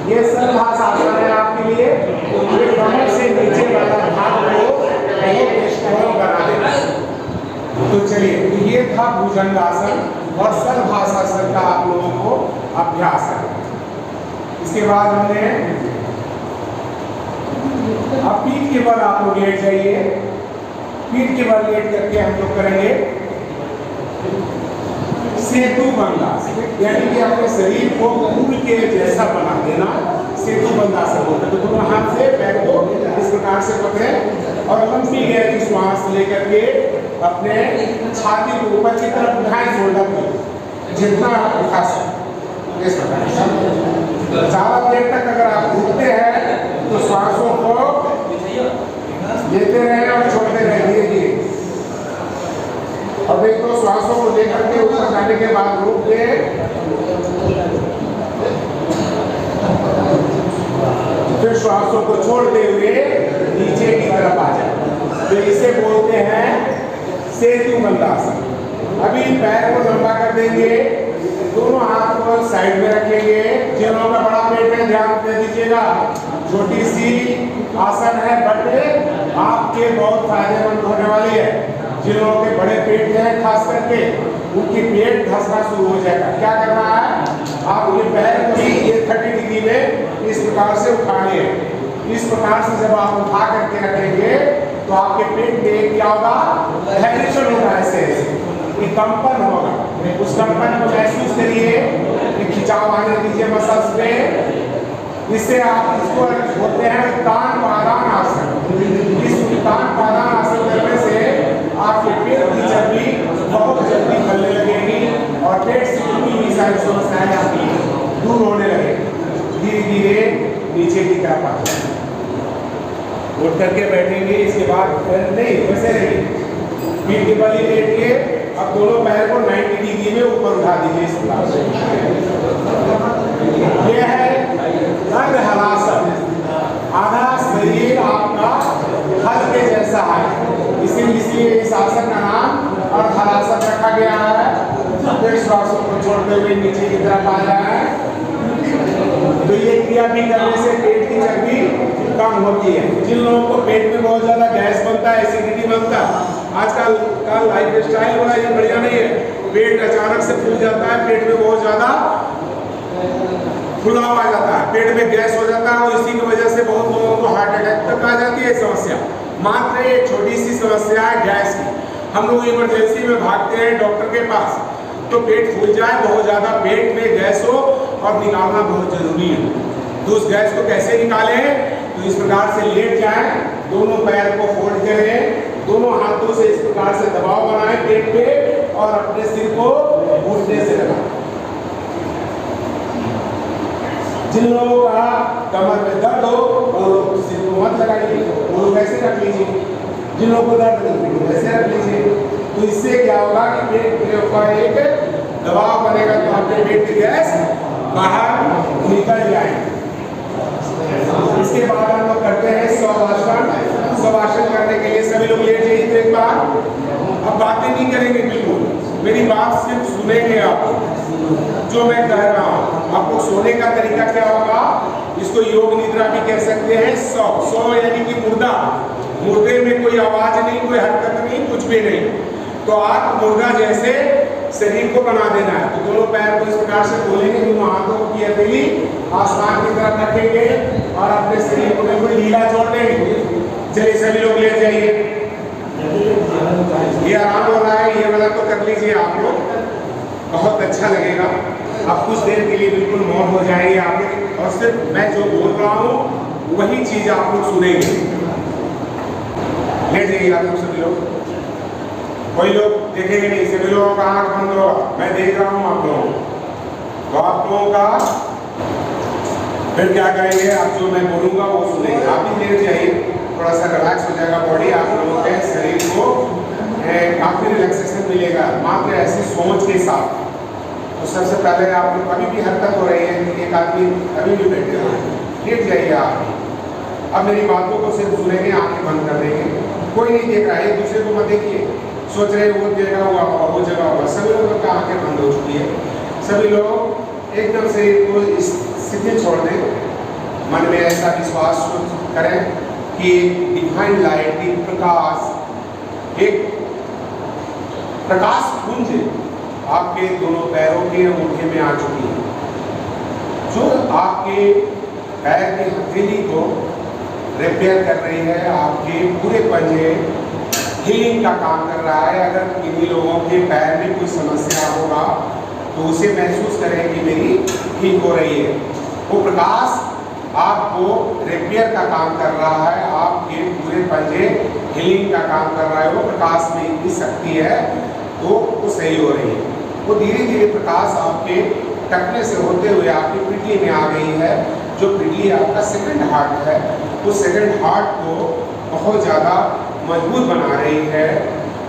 Speaker 1: ये सर्वासन है आपके लिए, ये कमर से नीचे वाला भाग को बहुत स्ट्रॉन्ग बना देना। तो चलिए, ये था भुजंगासन और सर्वासन का आप लोगों को अभ्यास है। इसके बाद हमने अब पीठ के बल आप लोग लेट जाइए। पीठ के बल लेट करके हम लोग करेंगे सेतु बंधासन, यानी कि अपने शरीर को पुल के जैसा बना देना, सेतु बंधासन होता है। तो दोनों हाथ से पैर को इस प्रकार से पकड़े और लंबी गहरी श्वास लेकर के अपने छाती को ऊपर की तरफ उठाएं, शोल्डर को जितना उठा सके इस प्रकार। ज्यादा देर तक अगर आप घूमते हैं तो श्वासों को लेते रहे और छोड़ते रहे धीरे धीरे। अब एक तो श्वासों को लेकर के ऊपर जाने के बाद रोक के फिर श्वासों को छोड़ते हुए नीचे की तरफ आ जाए, तो इसे बोलते हैं सेतु बंधासन। अभी पैर को लंबा कर देंगे, दोनों हाथ को साइड में रखेंगे। जिन लोगों का बड़ा पेट है ध्यान दे दीजिएगा, छोटी सी आसन है बट आपके बहुत फायदेमंद होने वाली है। जिन लोगों के बड़े पेट हैं खास करके उनकी पेट धंसना शुरू हो जाएगा। क्या करना है, आप ये पैर को ये 30 डिग्री में इस प्रकार से उठाने हैं। इस प्रकार से जब आप उठा करके रखेंगे तो आपके पेट में क्या होगा, वाइब्रेशन होगा, ऐसे एक कंपन होगा। उस कंपन को महसूस करिए, एक खिंचाव आने दीजिए मसल्स पे। इससे आप इसको बोलते हैं तान पादान आसन। इस तान पादान आसन करने से आपके पेट की चर्बी बहुत जल्दी गलने लगेगी और पेट से जुड़ी हुई सारी समस्याएं आपकी दूर होने लगेगी। धीरे धीरे नीचे की तरफ आ जाए, उठ करके बैठेंगे। इसके बाद नहीं वैसे नहीं, पीठ के बल लेटिए। अब दोनों पैर को 90 डिग्री में ऊपर उठा दीजिए इस प्रकार से। ये है अर्धहलासन। आधा शरीर आपका हल के जैसा है, इसलिए इस आसन का नाम अर्धहलासन रखा गया है। फिर श्वासों को छोड़ते हुए नीचे की तरफ आ जाए। तो ये क्रिया भी करने से पेट की चर्बी कम होती है। जिन लोगों को पेट में बहुत ज्यादा गैस बनता है, एसिडिटी बनता है, आजकल का लाइफ स्टाइल बड़ा ये बढ़िया नहीं है। पेट अचानक से फूल जाता है, पेट में बहुत ज्यादा फुलाव आ जाता है, पेट में गैस हो जाता है और इसी की वजह से बहुत लोगों को हार्ट अटैक तक आ जाती है समस्या। मात्र एक छोटी सी समस्या है गैस की। हम लोग इमरजेंसी में भागते हैं डॉक्टर के पास, तो पेट फूल जाए, बहुत ज्यादा पेट में गैस हो और निकालना बहुत जरूरी है। तो उस गैस को कैसे निकालें, तो इस प्रकार से लेट जाएं, दोनों पैर को फोल्ड करें, दोनों हाथों से इस प्रकार से दबाव बनाएं पेट पे और अपने सिर को घुटने से लगाएं। जिन लोगों का कमर में दर्द हो वो लोग सिर को मत लगाइए, वो लोग ऐसे रख लीजिए। जिन लोगों को दर्द नहीं वैसे रख लीजिए। तो इससे क्या होगा कि पेट के ऊपर एक दबाव बनेगा, तो आपके पेट की गैस बाहर निकल जाएगी। इसके बाद हम लोग करते हैं शवासन। शवासन करने के लिए सभी लोग लेट जाइए। एक बार अब बातें नहीं करेंगे, बिल्कुल मेरी बात सिर्फ सुनेंगे आप जो मैं कह रहा हूँ। आपको सोने का तरीका क्या होगा, इसको योग निद्रा भी कह सकते हैं। सौ यानी कि मुर्दा, मुर्दे में कोई आवाज नहीं, कोई हरकत नहीं, कुछ भी नहीं। तो आप मुर्दा जैसे शरीर को बना देना है। तो दोनों पैर को इस प्रकार से खोलेंगे, दोनों हाथों की हथेली आसमान की तरफ रखेंगे और अपने शरीर को बिल्कुल ढीला छोड़ देंगे। चलिए सभी लोग ले जाइए। ये आराम हो रहा है, ये वाला तो कर लीजिए आप लोग, बहुत अच्छा लगेगा। आप कुछ देर के लिए बिल्कुल मौन हो जाएंगे आप लोग और सिर्फ मैं जो बोल रहा हूँ वही चीज आप लोग सुनेंगे। ले जाइए आप लोग सभी लोग। कोई लोग देखेंगे नहीं, सभी लोगों का आंख बंद होगा, मैं देख रहा हूँ आप लोगों। तो आप लोगों का फिर क्या करेंगे, आप जो मैं बोलूँगा वो सुनेंगे। आप भी लेट जाइए, थोड़ा सा रिलैक्स हो जाएगा बॉडी, आप लोगों के शरीर को काफ़ी रिलैक्सेशन मिलेगा मात्र ऐसी सोच के साथ। तो सबसे पहले आप लोग कभी भी हरकत हो रही है, एक आदमी कभी भी बैठे हो, लेट जाइए आप। अब मेरी बातों को सिर्फ सुनेंगे, आंखें बंद कर देंगे। कोई नहीं देख रहा है, एक दूसरे को मत देखिए, सोच रहे वो जगह हुआ वो जगह हुआ। सभी लोगों का आंखें बंद हो चुकी है। सभी लोग एकदम से को इस स्थिति छोड़ दें, मन में ऐसा विश्वास करें कि डिवाइन लाइट, एक प्रकाश पुंज आपके दोनों पैरों के अंगूठे में आ चुकी है। जो आपके पैर की हथेली को रिपेयर कर रही है, आपके पूरे पंजे हीलिंग का काम कर रहा है। अगर किन्हीं लोगों के पैर में कोई समस्या होगा तो उसे महसूस करें कि मेरी ठीक हो रही है। वो प्रकाश आपको रिपेयर का काम कर रहा है, आपके पूरे पंजे हीलिंग का काम कर रहा है। वो प्रकाश में इतनी शक्ति है तो वो सही हो रही है। वो धीरे धीरे प्रकाश आपके टकने से होते हुए आपकी पिटली में आ गई है। जो पिटली आपका सेकंड हार्ट है, उस सेकंड हार्ट को बहुत ज़्यादा मजबूत बना रही है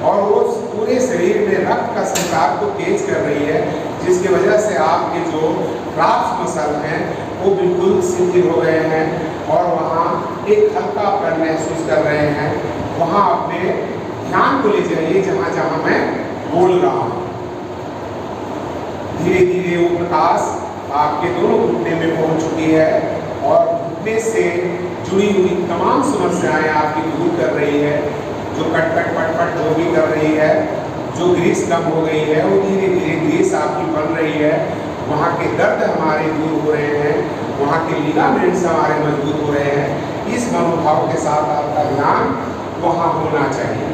Speaker 1: और वो पूरे शरीर में रक्त का संचार को तेज कर रही है, जिसकी वजह से आपके जो ट्राप्स मसल हैं वो बिल्कुल शिथिल हो गए हैं और वहाँ एक हल्कापन महसूस कर रहे हैं। वहाँ अपने ध्यान को ले जाइए जहाँ जहाँ मैं बोल रहा हूँ। धीरे धीरे वो प्रकाश आपके दोनों घुटने में पहुँच चुकी है और घुटने से जुड़ी हुई तमाम समस्याएं आपकी दूर कर रही है। जो कटकट पटपट जो भी कर रही है, जो ग्रीस कम हो गई है, वो धीरे धीरे ग्रीस आपकी बन रही है। वहाँ के दर्द हमारे दूर हो रहे हैं, वहाँ के लिगामेंट्स हमारे मजबूत हो रहे हैं। इस मनोभाव के साथ आपका ध्यान वहाँ होना चाहिए।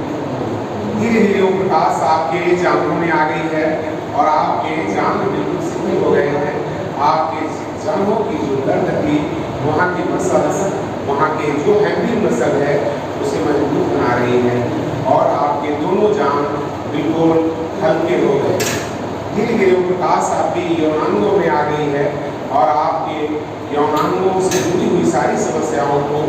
Speaker 1: धीरे धीरे वो प्रकाश आपके जांघों में आ गई है और आपके जांघ बिल्कुल शिथिल हो गए हैं। आपके जांघों की जो दर्द थी, वहाँ की मसल्स, वहाँ के जो हैंडलिंग मसल है उसे मजबूत बना रही है और आपके दोनों जांघ बिल्कुल हल्के हो गए। धीरे धीरे वो प्रकाश आपके यौनांगों में आ गई है और आपके यौनांगों से जुड़ी हुई सारी समस्याओं को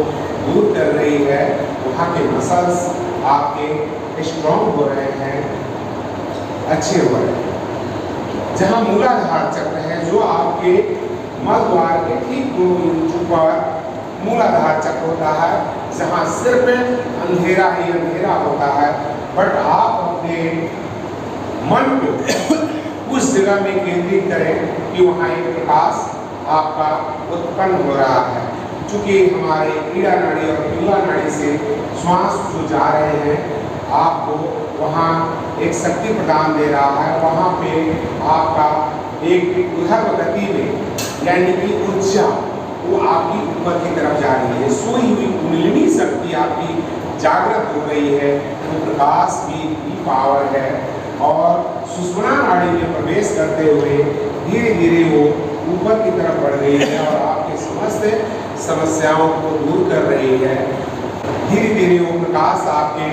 Speaker 1: दूर कर रही है। वहाँ के मसल्स आपके स्ट्रॉन्ग हो रहे हैं, अच्छे हो रहे हैं। जहाँ मूलाधार चक्र है, जो आपके मल द्वार के ठीक 2 इंच ऊपर मूलाधार चक्र होता है, जहाँ सिर पे अंधेरा ही अंधेरा होता है, बट आप अपने मन को उस जगह में केंद्रित करें कि वहाँ एक प्रकाश आपका उत्पन्न हो रहा है। चूँकि हमारे ईड़ा नाड़ी और पिंगला नाड़ी से श्वास जो जा रहे हैं, आपको वहाँ एक शक्ति प्रदान दे रहा है। वहाँ पे आपका एक उधर गति में यानी कि ऊर्जा वो आपकी ऊपर की तरफ जा रही है। सोई हुई कुंडलिनी शक्ति आपकी जागृत हो रही है। वो प्रकाश की पावर है और सुषुम्ना नाड़ी में प्रवेश करते हुए धीरे धीरे वो ऊपर की तरफ बढ़ रही है और आपके समस्त समस्याओं को दूर कर रही है। धीरे धीरे वो प्रकाश आपके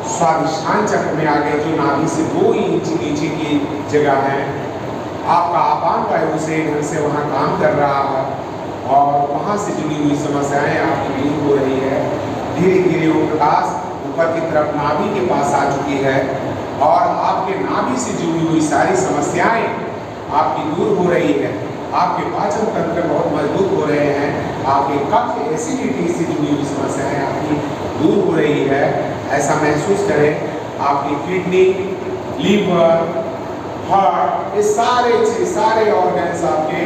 Speaker 1: स्वादिष्ठान चक्र में आ गए, जो नाभि से 2 इंच नीचे की जगह है। आपका आपान वायु से ढंग से वहाँ काम कर रहा है और वहाँ से जुड़ी हुई समस्याएं आपकी दूर हो रही है। धीरे धीरे वो प्रकाश ऊपर की तरफ नाभि के पास आ चुकी है और आपके नाभि से जुड़ी हुई सारी समस्याएं आपकी दूर हो रही है। आपके पाचन तंत्र बहुत मजबूत हो रहे हैं। आपके कफ एसिडिटी से जुड़ी हुई समस्याएं आपकी दूर हो रही है। ऐसा महसूस करें आपकी किडनी, लीवर, हार्ट, ये सारे ऑर्गन्स आपके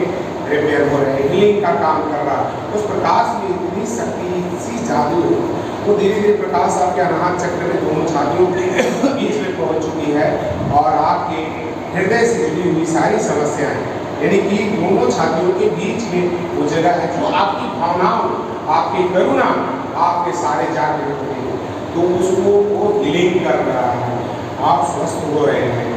Speaker 1: रिपेयर हो रहे हैं, हीलिंग का काम कर रहा है। उस प्रकाश में इतनी शक्ति, इतनी जादू, वो धीरे धीरे प्रकाश आपके अनाहत चक्र में दोनों छातियों के बीच में पहुंच चुकी है और आपके हृदय से जुड़ी हुई सारी समस्याएं, यानी कि दोनों छातियों के बीच में वो जगह है जो आपकी भावनाओं, आपकी करुणा, आपके सारे जागृत होते हैं, तो उसको वो हीलिंग कर रहा है। आप स्वस्थ हो रहे हैं।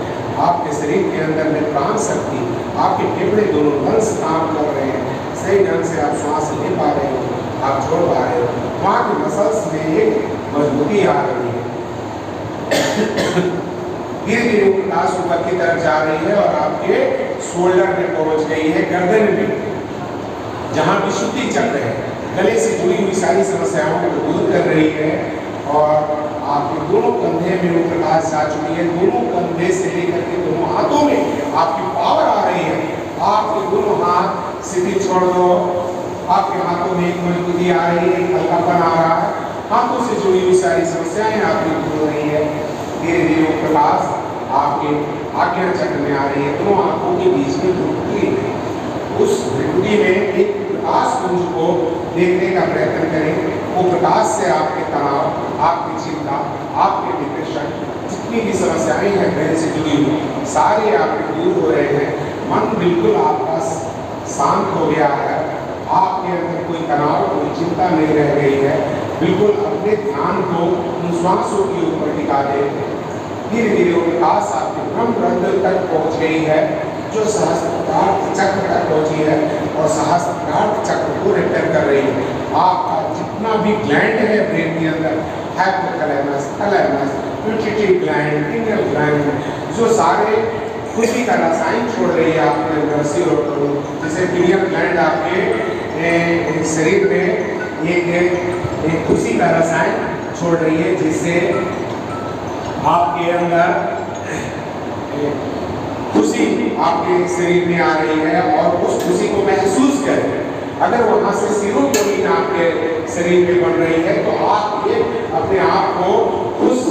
Speaker 1: आपके शरीर के अंदर में प्राण शक्ति, आपके फेफड़े दोनों लंग्स काम कर रहे हैं। सही ढंग से आप श्वास ले पा रहे हो, आप छोड़ पा रहे हो। वहाँ के मसल्स में एक मजबूती आ रही है। धीरे धीरे वो प्रकाश ऊपर की तरफ जा रही है और आपके शोल्डर में पहुंच गई है, गर्दन में, जहाँ विशुद्धि चक्र है, गले से जुड़ी हुई सारी समस्याओं को दूर कर रही है और आपके दोनों कंधे में वो प्रकाश जा चुकी है। दोनों कंधे से लेकर के दोनों हाथों में आपकी पावर आ रही है। आपके दोनों हाथ सीधे छोड़ दो, आपके हाथों में एक मजबूती आ रही है, एक हल्कापन आ रहा है। हाथों से जुड़ी हुई सारी समस्याएं आपकी दूर हो रही है। धीरे धीरे वो प्रकाश आपके आज्ञा चक्र में आ रही है। दोनों आंखों के बीच में भ्रुकुटी है। उस भ्रुकुटी में एक प्रकाश पुंज को देखने का प्रयत्न करें। वो प्रकाश से आपके तनाव, आपकी चिंता, आपके डिप्रेशन, जितनी भी समस्याएं हैं ब्रेन से जुड़ी हुई, सारे आपके दूर हो रहे हैं। मन बिल्कुल आपका शांत हो गया है, आपके अंदर कोई तनाव, कोई चिंता नहीं रह गई है, बिल्कुल अपने ध्यान को उन श्वासों के ऊपर टिका दे। धीरे धीरे उल्लास आपके ब्रह्मरंध्र तक पहुंच गई है, जो सहस्त्रार्थ चक्र तक पहुंची है और सहस्त्रार्थ चक्र को रिपेयर कर रही है। आपका जितना भी ग्लैंड है ब्रेन के अंदर, hypothalamus, thalamus, pituitary gland, pineal gland, जो सारे खुशी का रसायन छोड़ रही है आपके अंदर सीरोटोनिन, जैसे पिनियल ग्लैंड आपके शरीर में एक खुशी का रसायन छोड़ रही है, जिससे आपके अंदर खुशी आपके शरीर में आ रही है और उस खुशी को महसूस करें। अगर वहाँ से सीरोटोनिन आपके शरीर में बढ़ रही है तो आप ये अपने आप को खुश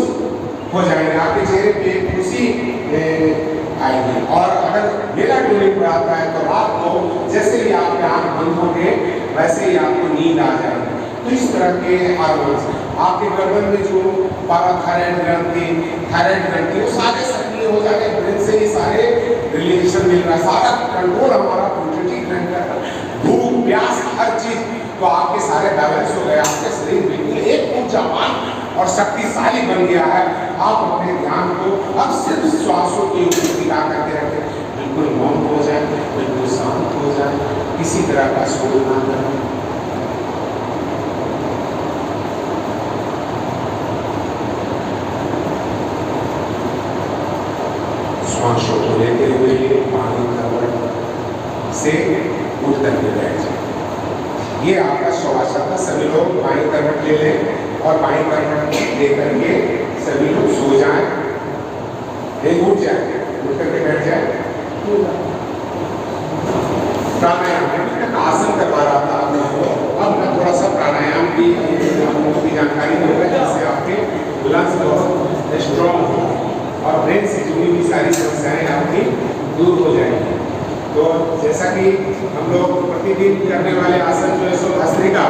Speaker 1: हो जाएंगे, आपके चेहरे पे खुशी आएगी। और अगर मेलाटोनिन बढ़ाता है तो रात को जैसे ही आपके आँख बंद होंगे वैसे ही आपको नींद आ जाएगी। तो इस तरह के हार्मोन्स आपके गर्दन में जो पैराथायराइड ग्रंथि, थायराइड ग्रंथि, वो सारे सक्रिय हो जाते हैं। ब्रेन से ही सारे रिलेशन मिल रहा है, सारा कंट्रोल हमारा पिट्यूटरी ग्लैंड का, भूख प्यास हर चीज, तो आपके सारे बैलेंस हो गए, आपके शरीर बिल्कुल एक ऊर्जावान और शक्तिशाली बन गया है। आप अपने ध्यान को अब सिर्फ श्वासों के ऊपर टिका करके रखें, बिल्कुल मौन हो जाए, बिल्कुल शांत हो जाए, किसी तरह का शोर ना करें। श्वासों को लेते हुए पानी करवट से उठ करके बैठ जाए। ये आपका श्वासन था। सभी लोग बाईं करवट ले लें और बाईं करवट ले करके सभी लोग सो जाएं, एक उठ जाए, उठ करके बैठ जाए। प्राणायाम में आसन करवा रहा था आप लोगों को, अब मैं थोड़ा सा प्राणायाम की आप लोगों की जानकारी दूंगा, जिससे आपके लंग्स बहुत स्ट्रॉन्ग हो और ब्रेन से जुड़ी हुई सारी समस्याएं आपकी दूर हो जाएंगी। तो जैसा कि हम लोग प्रतिदिन करने वाले आसन जो है सो भस्त्रिका,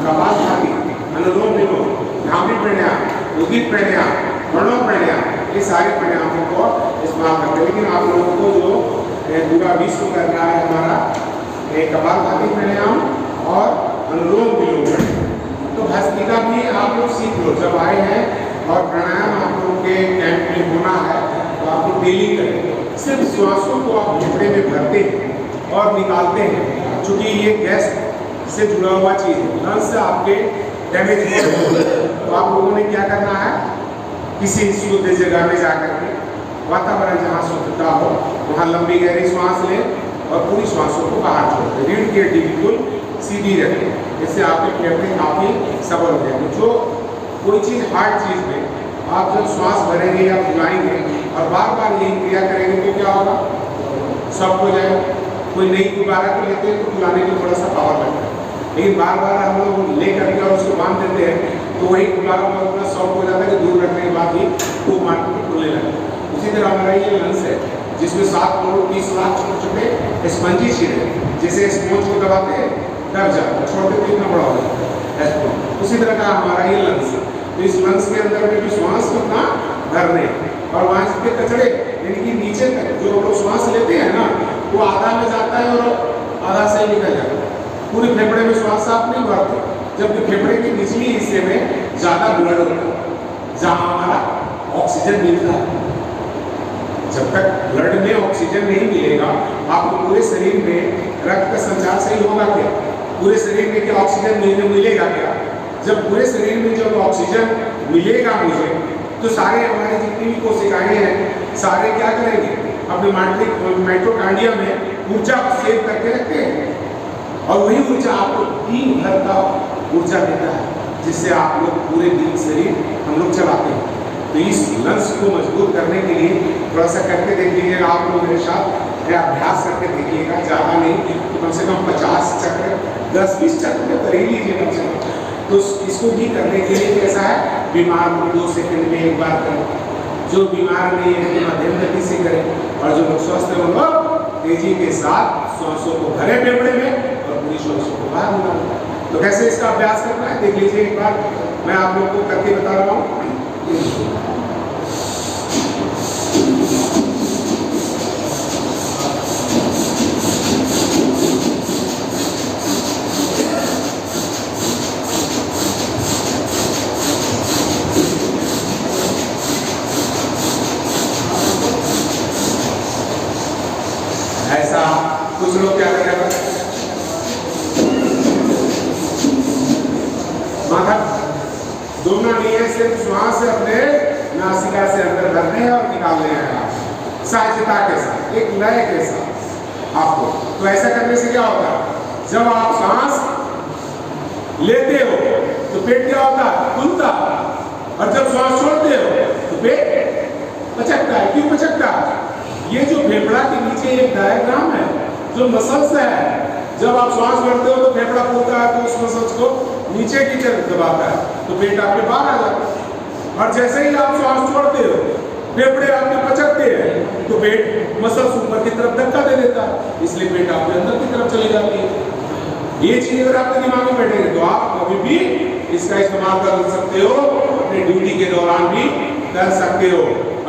Speaker 1: कपालभाति, अनुलोम विलोम, भ्रामरी प्राणायाम, उद्गीत प्राणायाम, प्रणव प्राणायाम, ये सारे प्राणायामों को इस्तेमाल करते हैं। लेकिन आप लोगों को जो पूरा विश्व कर रहा है हमारा कपालभाति प्राणायाम और अनुलोम विलोम प्राणायाम, तो भस्त्रिका भी आप लोग सीख लो। जब आए हैं और प्राणायाम आप लोगों के कैंप में होना है तो आप लोग डेली करें। सिर्फ श्वासों को आप फेफड़े में भरते हैं और निकालते हैं, क्योंकि ये गैस से जुड़ा हुआ चीज़ है, लंग्स से आपके डैमेज हो रहे हैं। तो आप लोगों ने क्या करना है, किसी शुद्ध जगह में जाकर के, वातावरण जहाँ शुद्धता हो वहाँ लंबी गहरी सांस लें और पूरी सांसों को बाहर छोड़ दें। रीढ़ की हड्डी बिल्कुल सीधी रखें, इससे आपके फेफड़े काफ़ी सबल हो जाएंगे। जो कोई चीज़ हार्ड चीज़ में आप जब श्वास भरेंगे या फुलाएंगे और बार बार यही क्रिया करेंगे तो क्या होगा, सॉफ्ट हो जाएगा। कोई नई गुब्बारा को लेते हैं तो फुलाने में थोड़ा सा पावर लगता है, लेकिन बार बार हम लोग ले करके और उसको बांध देते हैं तो वही गुब्बारा बहुत सॉफ्ट हो जाता है कि दूर रखने के बाद भी खूब मार के खुलने लगता है। उसी तरह हमारा ये लंग्स है, जिसमें 7 करोड़ 30 लाख छोटे छोटे स्पंजी छीड़े, जैसे स्पॉन्ज को दबाते हैं दब जाता है, छोटे तो इतना बड़ा हो जाता है। उसी तरह का हमारा ये लंग्स है। तो इस लंग्स के अंदर में भी श्वास को ना भरने और वहाँ के कचरे यानी कि नीचे तक जो लोग श्वास लेते हैं ना, वो आधा में जाता है और आधा से निकल जाता है। पूरे फेफड़े में श्वास आप नहीं भरते, जबकि फेफड़े के निचली हिस्से में ज़्यादा ब्लड होता है, जहाँ हमारा ऑक्सीजन मिलता है। जब तक ब्लड में ऑक्सीजन नहीं मिलेगा, आपको पूरे शरीर में रक्त का संचार सही होगा क्या? पूरे शरीर में क्या ऑक्सीजन मिलेगा क्या? जब पूरे शरीर में जब ऑक्सीजन मिलेगा मुझे, तो सारे हमारे जितनी भी कोशिकाएं हैं सारे क्या करेंगे, अपने माइटोकॉन्ड्रिया में ऊर्जा को सेव करके रखते हैं और वही ऊर्जा आपको दिन भर का ऊर्जा देता है, जिससे आप लोग पूरे दिन शरीर हम लोग चलाते हैं। तो इस लंग्स को मजबूत करने के लिए थोड़ा सा करके देख लीजिएगा आप लोग मेरे साथ, अभ्यास करके देखिएगा, ज़्यादा नहीं तो कम से कम 50 चक्र 10-20 चक्र में कर ही लीजिए कम से कम। तो इसको भी करने के लिए कैसा है, बीमार को 2 सेकंड में एक बार करें, जो बीमार नहीं है तो मध्यम गति से करें, और जो लोग स्वस्थ है वो लोग तेजी के साथ श्वासों को भरे फेफड़े में और पूरी श्वासों को बाहर निकालें। तो कैसे इसका अभ्यास करना है देख लीजिए एक बार, मैं आप लोग को करके बता रहा हूँ। कुछ लोग क्या करेंगे, माथा दोनों नहीं है, सिर्फ श्वास से अपने नासिका से अंदर भरने हैं और निकालने हैं आप सहजता के साथ, एक लय के साथ आपको। तो ऐसा करने से क्या होता है, जब आप सांस लेते हो तो पेट क्या होता है, खुलता, और जब श्वास छोड़ते हो तो पेट पचकता है। क्यों पचकता है? ये जो फेफड़ा के नीचे एक डायग्राम है, जो मसल्स है, जब आप श्वास भरते हो तो फेफड़ा खुलता है, तो उस मसल्स को नीचे की तरफ दबाता है, तो पेट आपके बाहर आ जाता है। और जैसे ही आप श्वास छोड़ते हो, फेफड़े आपके पचकते हैं, तो पेट मसल्स ऊपर की तरफ धक्का दे देता है, इसलिए पेट आपके अंदर की तरफ चली जाती है। ये चीज अगर आपके दिमाग में बैठेगी तो आप कभी भी इसका इस्तेमाल कर सकते हो, अपने ड्यूटी के दौरान भी कर सकते हो,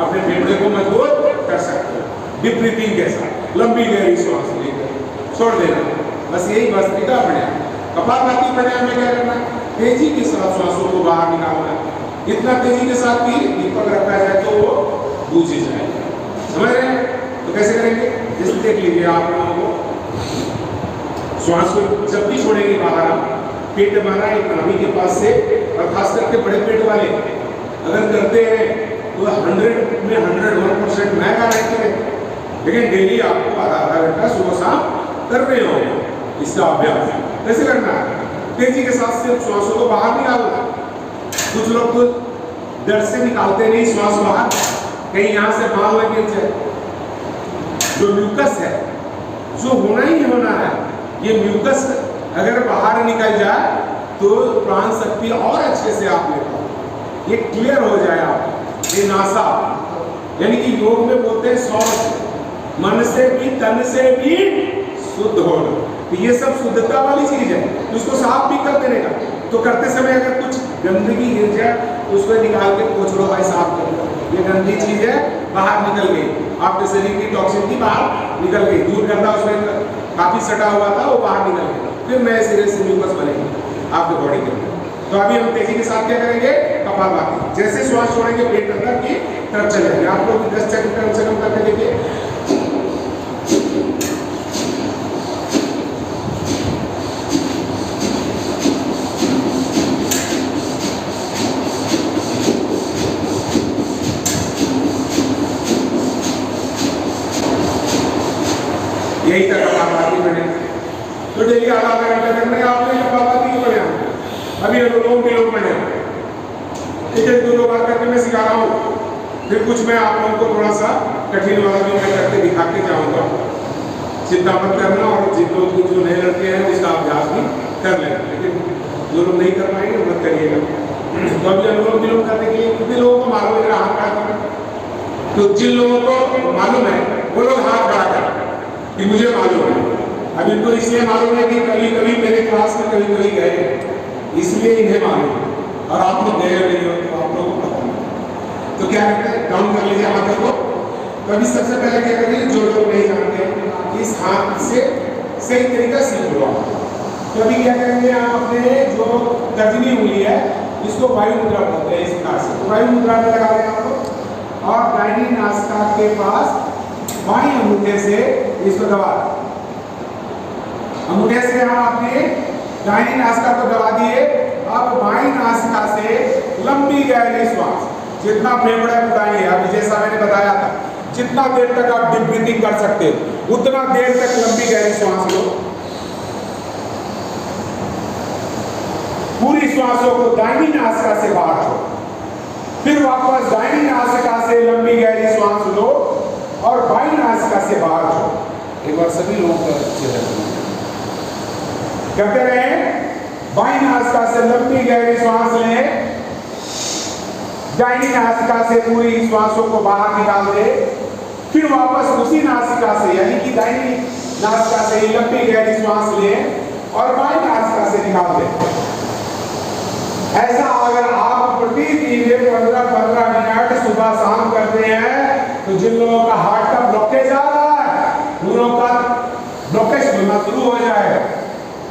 Speaker 1: अपने फेफड़े को मजबूत कर सकते हो डीप ब्रीथिंग के साथ। लंबी गहरी सांस लेकर छोड़ देना, बस यही भस्त्रिका प्राणायाम। कपालभाति प्राणायाम में क्या करना है, तेजी के साथ श्वासों को बाहर निकालना है, इतना तेजी के साथ कि दीपक रखा जाए तो वो बुझ जाएगा। समझ रहे हैं? तो कैसे करेंगे, जैसे देख लीजिए आप लोगों को, श्वास को जब भी छोड़ेंगे बाहर, पेट हमारा एक नाभि के पास से, और खास करके बड़े पेट वाले अगर करते हैं तो 100 में 101% मैं गारंटी है, लेकिन डेली आपको आधा घंटा सुबह शाम कर रहे हो इसका अभ्यास। कैसे करना है, तेजी के साथ सिर्फ श्वासों को बाहर निकालना। कुछ लोग तो डर से निकालते नहीं श्वास बाहर, कहीं यहाँ से बाल न गिर जाए। जो म्यूकस है, जो होना ही होना है, ये म्यूकस अगर बाहर निकल जाए तो प्राण शक्ति और अच्छे से आप ले पाओ, ये क्लियर हो जाए आप। ये नासा यानी कि योग में बोलते हैं शौच, मन से भी तन से भी शुद्ध होना, तो ये सब शुद्धता वाली चीज है, तो उसको साफ भी कर देने का। तो करते समय अगर कुछ गंदगी गिर जाए तो उसको निकाल के पोंछ लो भाई, साफ कर लो, ये गंदी चीज है बाहर निकल गई, आपके शरीर की टॉक्सिन थी बाहर निकल गई, दूर करना उसमें काफी सटा हुआ था वो बाहर निकल गया, फिर नए सिरे से म्यूकस बनेगी आपके बॉडी के अंदर। तो अभी हम तेजी के साथ क्या करेंगे, कपालभाति। जैसे श्वास छोड़ेंगे पेट अंदर की तरफ चलेंगे। आप लोग 10 सेकंड कम से कम करके देखिए। यही तक कपालभाति बने, तो डेली आधा घंटा करना है आपने कपालभाति की प्राणायाम। अभी अनुलोम विलोम प्राणायाम एक दो बार करके मैं सिखा रहा हूँ, फिर कुछ मैं आप लोगों को थोड़ा सा कठिन वाला भी मैं करके दिखा के जाऊँगा। चिंता मत करना, और जिन लोग जो नए लड़के हैं उसका अभ्यास भी कर लेना, लेकिन जो लोग नहीं कर पाएंगे मत करिएगा। तो अभी अनुलोम विलोम करने के लिए कितने लोगों को मालूम है, हाथ खड़ा करें। तो जिन लोगों को मालूम है वो लोग हाथ खड़ा करें कि मुझे मालूम है। अब इनको इसलिए मालूम है कि कभी कभी मेरे क्लास में कभी कभी गए, इसलिए इन्हें मालूम है, और आप लोग गए नहीं हो तो आप लोगों को पता नहीं। तो क्या करते हैं, डाउन कर लीजिए हाथों को। तो अभी सबसे पहले क्या करेंगे, जो लोग नहीं जानते इस हाथ से सही तरीका सीख लो। तो अभी क्या करेंगे, आप अपने जो तर्जनी उंगली है इसको वायु मुद्रा बोलते हैं, इस प्रकार से वायु मुद्रा में लगा दें आप लोग, और दाहिनी नासिका के पास बाएं अंगूठे से इसको दबा, अंगूठे से हम अपने दाहिनी नासिका को दबा दिए। अब बाईं नासिका से लंबी गहरी श्वास, जितना फेफड़े फुलाएंगे, अभी जैसा मैंने बताया था, जितना देर तक आप डीप ब्रीथिंग कर सकते हो उतना देर तक लंबी गहरी श्वास लो। पूरी श्वासों को दाहिनी नासिका से बाहर छोड़ो, फिर वापस दाहिनी नासिका से लंबी गहरी श्वास लो और बाईं नासिका से बाहर छोड़ो। एक बार सभी लोग करते रहे। बाईं नासिका से लंबी गहरी श्वास लें, दाहिनी नासिका से पूरी श्वासों को बाहर निकाल दे, फिर वापस उसी नासिका से यानी कि दाहिनी नासिका से लंबी गहरी श्वास लें और बाईं नासिका से निकाल दें। ऐसा अगर आप प्रतिदिन 15-15 मिनट सुबह शाम करते हैं तो जिन लोगों का हार्ट का ब्लॉकेज आ रहा है उन लोगों का ब्लॉकेज होना शुरू हो जाएगा,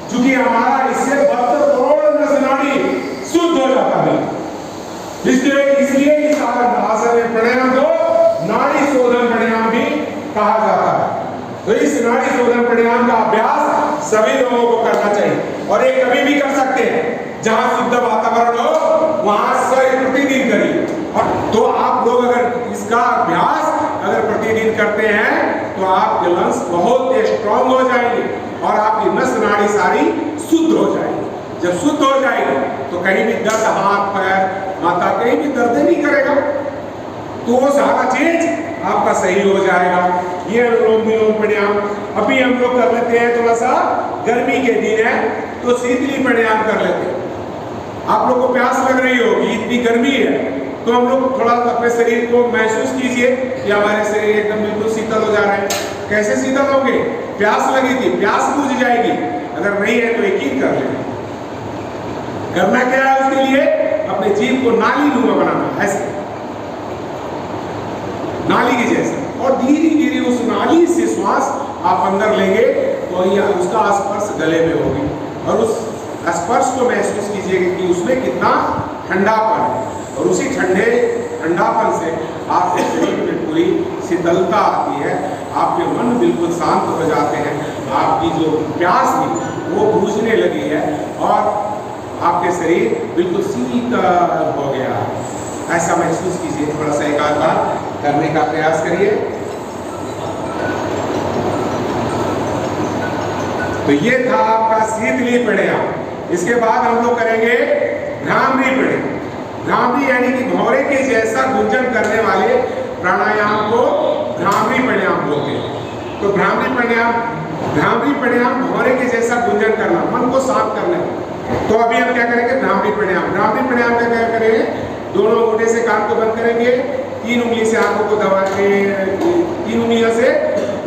Speaker 1: क्योंकि हमारा इससे 72 करोड़ नस नाड़ी शुद्ध हो जाता है। इसलिए इस आसन प्राणायाम को नाड़ी शोधन प्राणायाम भी कहा जाता है। तो इस नाड़ी शोधन प्राणायाम का अभ्यास सभी लोगों को करना चाहिए और ये कभी भी कर सकते हैं। जहां शुद्ध वातावरण हो वहां प्रतिदिन करिए। तो आप लोग अगर इसका अभ्यास अगर प्रतिदिन करते हैं तो आपके लंग्स बहुत स्ट्रांग हो जाएंगे और आपकी नस नाड़ी सारी शुद्ध हो जाएगी। जब शुद्ध हो जाएगी तो कहीं भी दर्द, हाथ पैर माथा कहीं भी दर्द नहीं करेगा, तो वो सारा चीज आपका सही हो जाएगा। ये अनुलोम विलोम प्राणायाम अभी हम लोग कर लेते हैं। थोड़ा सा गर्मी के दिन है तो शीतली प्राणायाम कर लेते हैं। आप लोग को प्यास लग रही होगी, इतनी गर्मी है, तो हम लोग थोड़ा अपने शरीर को महसूस कीजिए कि हमारे शरीर एकदम बिल्कुल शीतल हो जा रहे हैं। कैसे शीतल होंगे? प्यास लगी थी, प्यास बुझ जाएगी। अगर नहीं है तो यकीन कर लें। करना क्या है उसके लिए? अपने जीभ को नाली नुमा बनाना, ऐसे नाली की जैसे, और धीरे धीरे उस नाली से श्वास आप अंदर लेंगे तो उसका स्पर्श गले में होगी और उस स्पर्श को महसूस कीजिएगा कि उसमें कितना ठंडापन है और उसी ठंडापन से आपके शरीर में पूरी शीतलता आती है, आपके मन बिल्कुल शांत हो जाते हैं, आपकी जो प्यास थी वो बुझने लगी है और आपके शरीर बिल्कुल शीतल हो गया। ऐसा महसूस कीजिए। थोड़ा सा एक आध बार करने का प्रयास करिए। तो ये था आपका शीतली प्राणायाम। इसके बाद हम लोग करेंगे भ्रामरी प्राणायाम। भ्रामरी यानी कि भौरे के जैसा गुंजन करने वाले प्राणायाम को भ्रामरी प्राणायाम बोलते हैं। तो भ्रामरी प्राणायाम भौरे के जैसा गुंजन करना, मन को शांत करना। तो अभी हम क्या करेंगे? भ्रामरी प्राणायाम। भ्रामरी प्राणायाम का क्या करेंगे? दोनों अंगूठे से कान को बंद करेंगे, 3 उंगली से आंखों को दबाएंगे, 3 उंगलियों से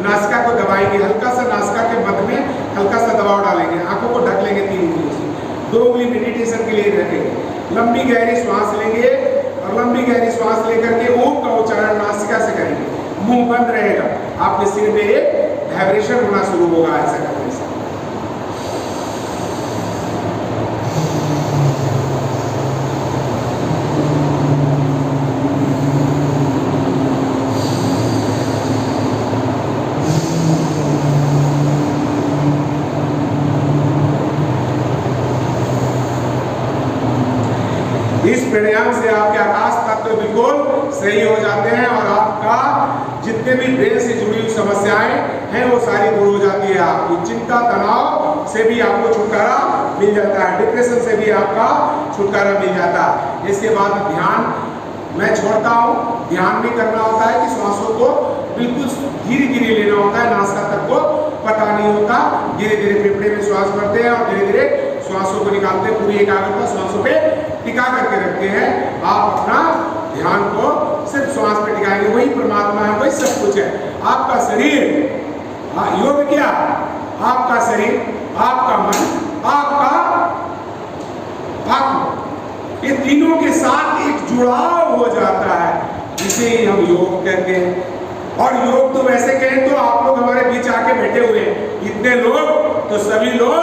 Speaker 1: नासिका को दबाएंगे, हल्का सा नासिका के मध्य में हल्का सा दबाव डालेंगे, आंखों को ढक लेंगे 3 उंगलियों से। 2 उंगली मेडिटेशन के लिए रखेंगे। लंबी गहरी श्वास लेंगे और लंबी गहरी श्वास लेकर के ओम का उच्चारण नासिका से करेंगे। मुंह बंद रहेगा, आपके सिर में एक वाइब्रेशन होना शुरू होगा ऐसा करने से। इस प्राणायाम से आपके आकाश तत्व बिल्कुल सही हो जाते हैं और आपका जितने भी ब्रेन से जुड़ी हुई समस्याएं हैं वो सारी दूर हो जाती है। आपकी चिंता तनाव से भी आपको छुटकारा मिल जाता है, डिप्रेशन से भी आपका छुटकारा मिल जाता है। इसके बाद ध्यान मैं छोड़ता हूँ। ध्यान भी करना होता है कि श्वासों को बिल्कुल धीरे धीरे लेना होता है, नासिका तक को पता नहीं होता। धीरे धीरे फेफड़े में श्वास भरते हैं और धीरे धीरे श्वासों को निकालते हैं। पूरी एकाग्रता श्वासों पे टिका करके रखते हैं। आप अपना ध्यान को सिर्फ श्वास पे टिकाएंगे, वही परमात्मा है, वही सब कुछ है। आपका शरीर, योग क्या? आपका शरीर, आपका मन, आपका आत्मा, ये तीनों के साथ एक जुड़ाव हो जाता है, जिसे हम योग कहते हैं। और योग तो वैसे कहें तो आप लोग हमारे बीच आके बैठे हुए हैं, इतने लोग, तो सभी लोग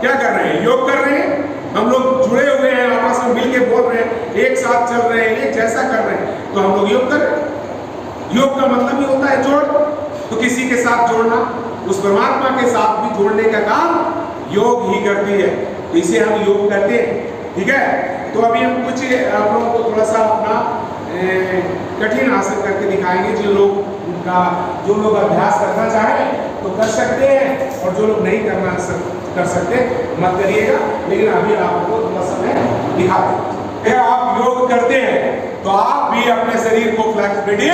Speaker 1: क्या कर रहे हैं? योग कर रहे हैं। हम लोग जुड़े हुए हैं, आपस में मिलके बोल रहे हैं, एक साथ चल रहे हैं, एक जैसा कर रहे हैं, तो हम लोग योग कर रहे हैं। योग का मतलब ही होता है जोड़। तो किसी के साथ जोड़ना, उस परमात्मा के साथ भी जोड़ने का काम योग ही करती है, तो इसे हम योग करते हैं। ठीक है, तो अभी हम कुछ आप लोगों को थोड़ा सा अपना कठिन आसन करके दिखाएंगे। जो लोग अभ्यास करना चाहें तो कर सकते हैं और जो लोग नहीं कर सकते मत करिएगा, लेकिन अभी आपको थोड़ा समय दिखाते हैं। आप योग करते हैं तो आप भी अपने शरीर को फ्लेक्सिबिलिटी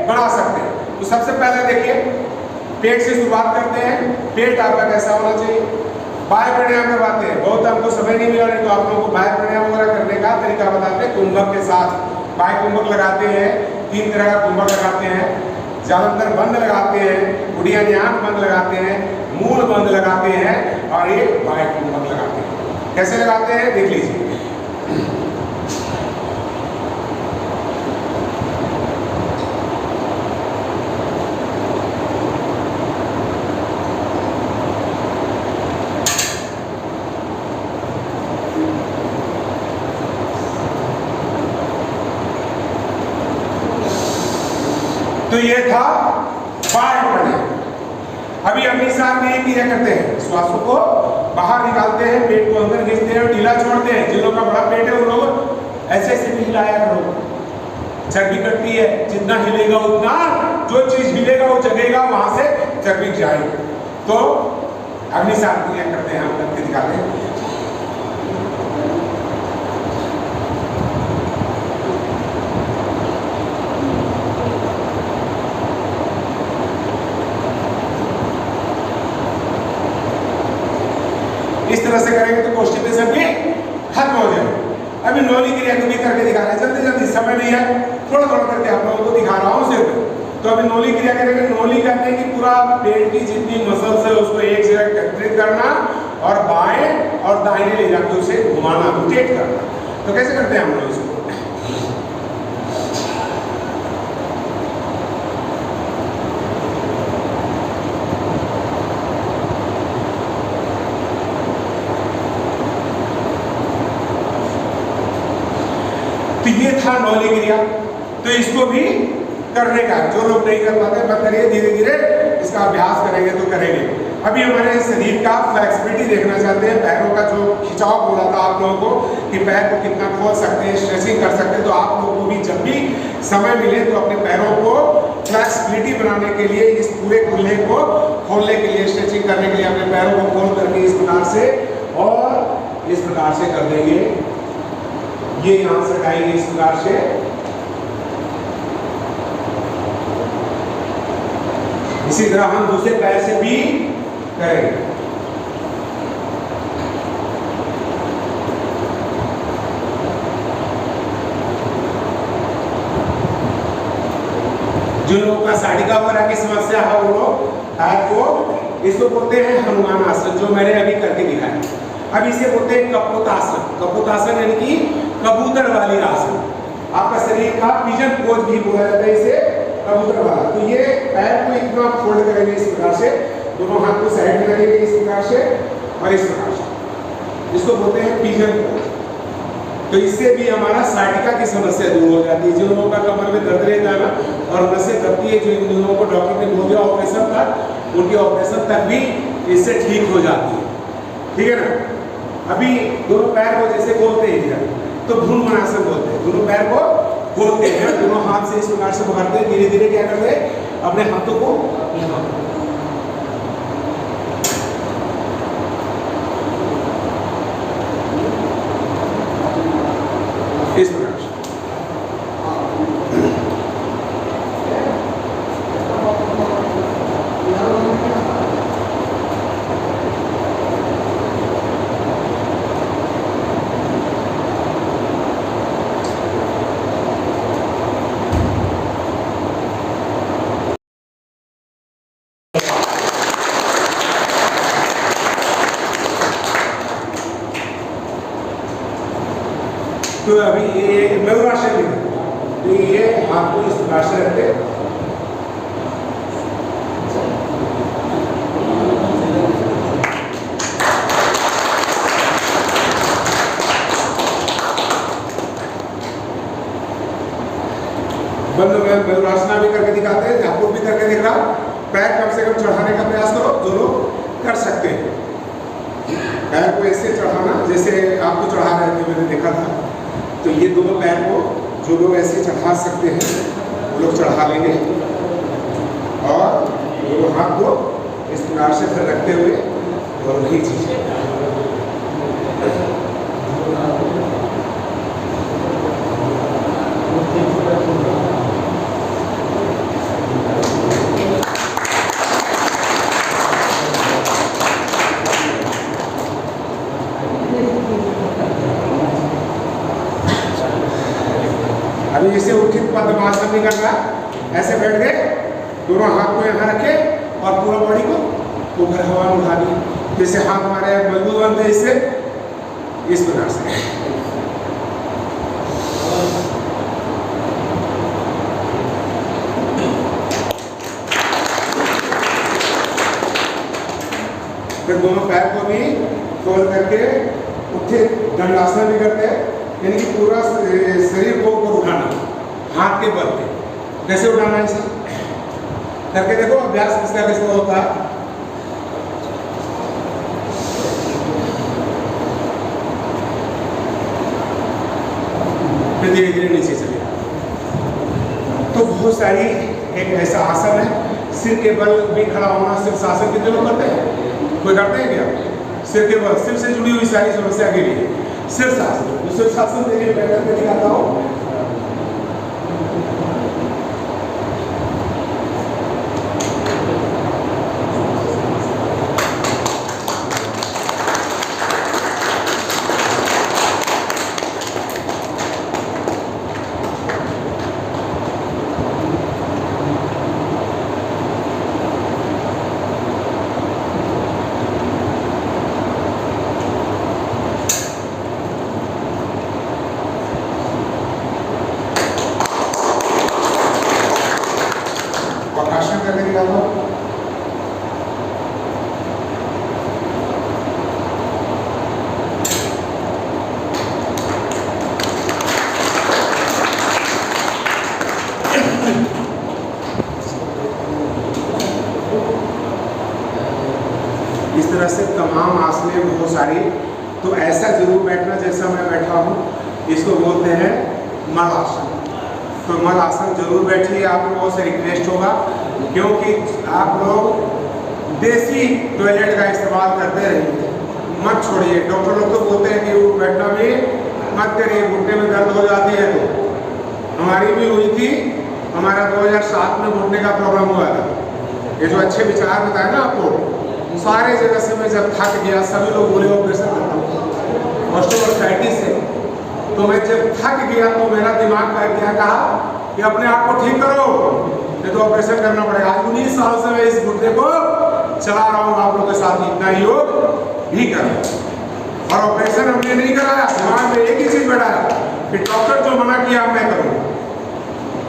Speaker 1: बढ़ा सकते हैं। तो सबसे पहले देखिए, पेट से शुरुआत करते हैं। पेट आपका कैसा होना चाहिए? बाह्य प्राणायाम करवाते हैं। बहुत हमको समय नहीं मिला, नहीं तो आप लोगों को बाह्य प्राणायाम वगैरह करने का तरीका बताते हैं। कुंभक के साथ बाह्य कुंभक लगाते हैं, 3 तरह का कुंभक लगाते हैं। जालंधर बंद लगाते हैं, उडियान बंद लगाते हैं, मूल बंद लगाते हैं और एक बाह्य कुंभक लगाते हैं। कैसे लगाते हैं देख लीजिए। तो ये था बाह्य प्राणायाम। अभी अग्निसार में ये क्रिया करते हैं, श्वासों को बाहर निकालते हैं, पेट को अंदर खींचते हैं और ढीला छोड़ते हैं। जिन लोगों का बड़ा पेट है उन लोग ऐसे ऐसे भी हिलाया करो, चर्बी कटती है, जितना हिलेगा उतना, जो चीज हिलेगा वो जगेगा, वहां से चर्बी जाएगी। तो अग्निसार क्रिया करते हैं, हम करके दिखाते हैं। इस तरह से करेंगे तो कॉन्स्टिपेशन भी खत्म हो जाएगी। अभी नौली क्रिया को भी करके दिखा रहे हैं, जल्दी जल्दी, समय नहीं है, थोड़ा थोड़ा करके आप लोगों को दिखा रहा हूँ सिर्फ। तो अभी नौली क्रिया करेंगे। नौली करने की पूरा पेट की जितनी मसल्स है उसको एक जगह एकत्रित करना और बाएं और दाहिने ले जाकर उसे घुमाना, रोटेट करना। तो कैसे करते हैं हम लोग इसको? तो ये था नौली क्रिया, तो इसको भी करने का है। जो लोग नहीं कर पाते मत करिए, धीरे धीरे इसका अभ्यास करेंगे तो करेंगे। अभी हमारे शरीर का फ्लेक्सिबिलिटी देखना चाहते हैं, पैरों का जो खिंचाव बोला था आप लोगों को कि पैर को कितना खोल सकते हैं, स्ट्रेचिंग कर सकते हैं। तो आप लोगों को भी जब भी समय मिले तो अपने पैरों को फ्लेक्सिबिलिटी बनाने के लिए, इस पूरे खुले को खोलने के लिए, स्ट्रेचिंग करने के लिए अपने पैरों को खोल करके इस प्रकार से और इस प्रकार से कर देंगे। ये यहां से हटाएंगे इस प्रकार से, इसी तरह हम दूसरे पैर से भी करेंगे। जो लोगों का साड़िका वगैरह की समस्या है वो लोग हाथ को, इसको बोलते हैं हनुमान आसन, जो मैंने अभी करके दिखाया। अब इसे बोलते हैं कपोतासन। कपोतासन यानी कि कबूतर वाली आसन। आपका शरीर का पिजन पोज भी बोला जाता है इसे, कबूतर वाला। तो ये पैर को इतना फोल्ड करेंगे इस प्रकार से, दोनों हाथ को साइड में करेंगे इस प्रकार से और इस प्रकार से, इसको बोलते हैं पिजन पोज। तो इससे भी हमारा साइटिका की समस्या दूर हो जाती है। जिन लोगों का कमर में दर्द रहता है ना और नसें दबती है, जो इन लोगों को डॉक्टर ने बोल दिया ऑपरेशन तक, उनकी ऑपरेशन तक भी इससे ठीक हो जाती है। ठीक है ना? अभी दोनों पैर को जैसे खोलते हैं तो भ्रूमरासन बोलते हैं, दोनों पैर को खोलते हैं, दोनों हाथ से इस प्रकार से पकड़ते हैं, धीरे धीरे क्या करते हैं अपने हाथों को इस प्रकार से। तो अभी ये मयूरासन भी, तो ये हाथ को इस प्रकार से रखते हैं, बंद में मयूरासना भी करके दिखाते हैं, आपको भी करके दिख रहा। पैर कम से कम चढ़ाने का प्रयास करो, जो लोग कर सकते हैं। पैर को ऐसे चढ़ाना जैसे आपको चढ़ा रहे थे, मैंने देखा था। तो ये दोनों पैर को जो लोग ऐसे चढ़ा सकते हैं वो लोग चढ़ा लेंगे और दोनों हाथ को इस प्रकार से फिर रखते हुए और वही चीज अभी इसे उठित पद्मासन नहीं करना, ऐसे बैठ गए, दोनों हाथ को यहाँ रखे और पूरा बॉडी को ऊपर हवा में उठा दी। जैसे हाथ हमारे मजबूत बनते हैं इससे, इस प्रकार से। फिर दोनों पैर को भी खोल करके उठित दंडासन भी करते हैं, यानी कि पूरा शरीर को ऊपर उठाना हाथ के बल पे। कैसे उठाना है इसे करके देखो, अभ्यास किसका किसका होता है। फिर धीरे धीरे नीचे चले जाओ। तो बहुत सारी एक ऐसा आसन है, सिर के बल भी खड़ा होना, शीर्षासन कितने लोग करते हैं? कोई करते हैं क्या? सिर के बल, सिर से जुड़ी हुई सारी समस्या के लिए शीर्षासन। शीर्षासन देखिए मैं करके दिखाता हूँ। करके दिखाता हूँ। इस तरह से तमाम आसनें बहुत सारी। तो ऐसा जरूर बैठना जैसा मैं बैठा हूँ, इसको बोलते हैं मल आसन। तो मल आसन जरूर बैठिए, आप लोगों से रिक्वेस्ट होगा, क्योंकि आप लोग देसी टॉयलेट का इस्तेमाल करते रहिए, मत छोड़िए। डॉक्टर लोग तो बोलते हैं कि वो बैठना भी मत करिए, घुटने में दर्द हो जाती है। तो हमारी भी हुई थी, हमारा 2007 में घुटने का प्रॉब्लम हुआ था। ये जो अच्छे विचार बताए ना आपको, सारे जगह से मैं जब थक गया, सभी लोग बोले ऑपरेशन करता हूँ ऑस्टियोआर्थराइटिस से। तो मैं जब थक गया तो मेरा दिमाग का क्या कहा कि अपने आप को ठीक करो, नहीं तो ऑपरेशन करना पड़ेगा। आज 19 साल से मैं इस घुटने को चला रहा हूँ आप लोगों के साथ, इतना योग भी कर। और ऑपरेशन हमने नहीं कराया, दिमाग में एक ही चीज बैठाया कि डॉक्टर जो मना किया मैं करूँ।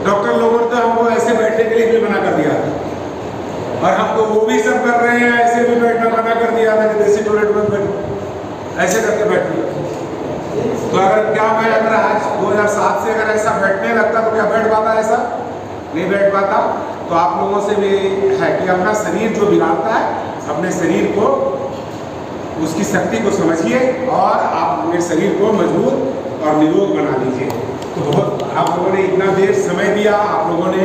Speaker 1: डॉक्टर लोगों ने तो हमको ऐसे बैठने के लिए भी मना कर दिया था, और हम तो वो भी सब कर रहे हैं, ऐसे भी बैठना मना कर दिया था कि देसी टॉयलेट में बैठ, ऐसे करके बैठिए। तो अगर क्या मैं अगर आज 2007 से अगर ऐसा बैठने लगता तो क्या बैठ पाता? ऐसा नहीं बैठ पाता। तो आप लोगों से भी है कि अपना शरीर जो बिगाड़ता है, अपने शरीर को, उसकी शक्ति को समझिए और आप अपने शरीर को मजबूत और निरोग बना लीजिए। तो बहुत आप लोगों ने इतना देर समय दिया, आप लोगों ने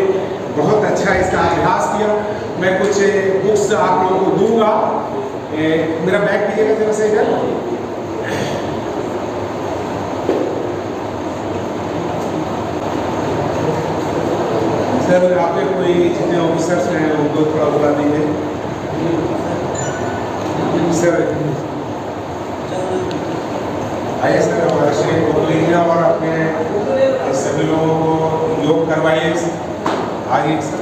Speaker 1: बहुत अच्छा इसका अभ्यास किया। मैं कुछ बुक्स आप लोगों को दूंगा, मेरा बैग कीजिएगा जरा से इधर। सर आपके कोई जितने ऑफिसर्स हैं उनको थोड़ा बुला दीजिए। सर आइए सर, हमारे शरीर को लीजिए और अपने सभी लोगों को योग करवाइए। आइए सर,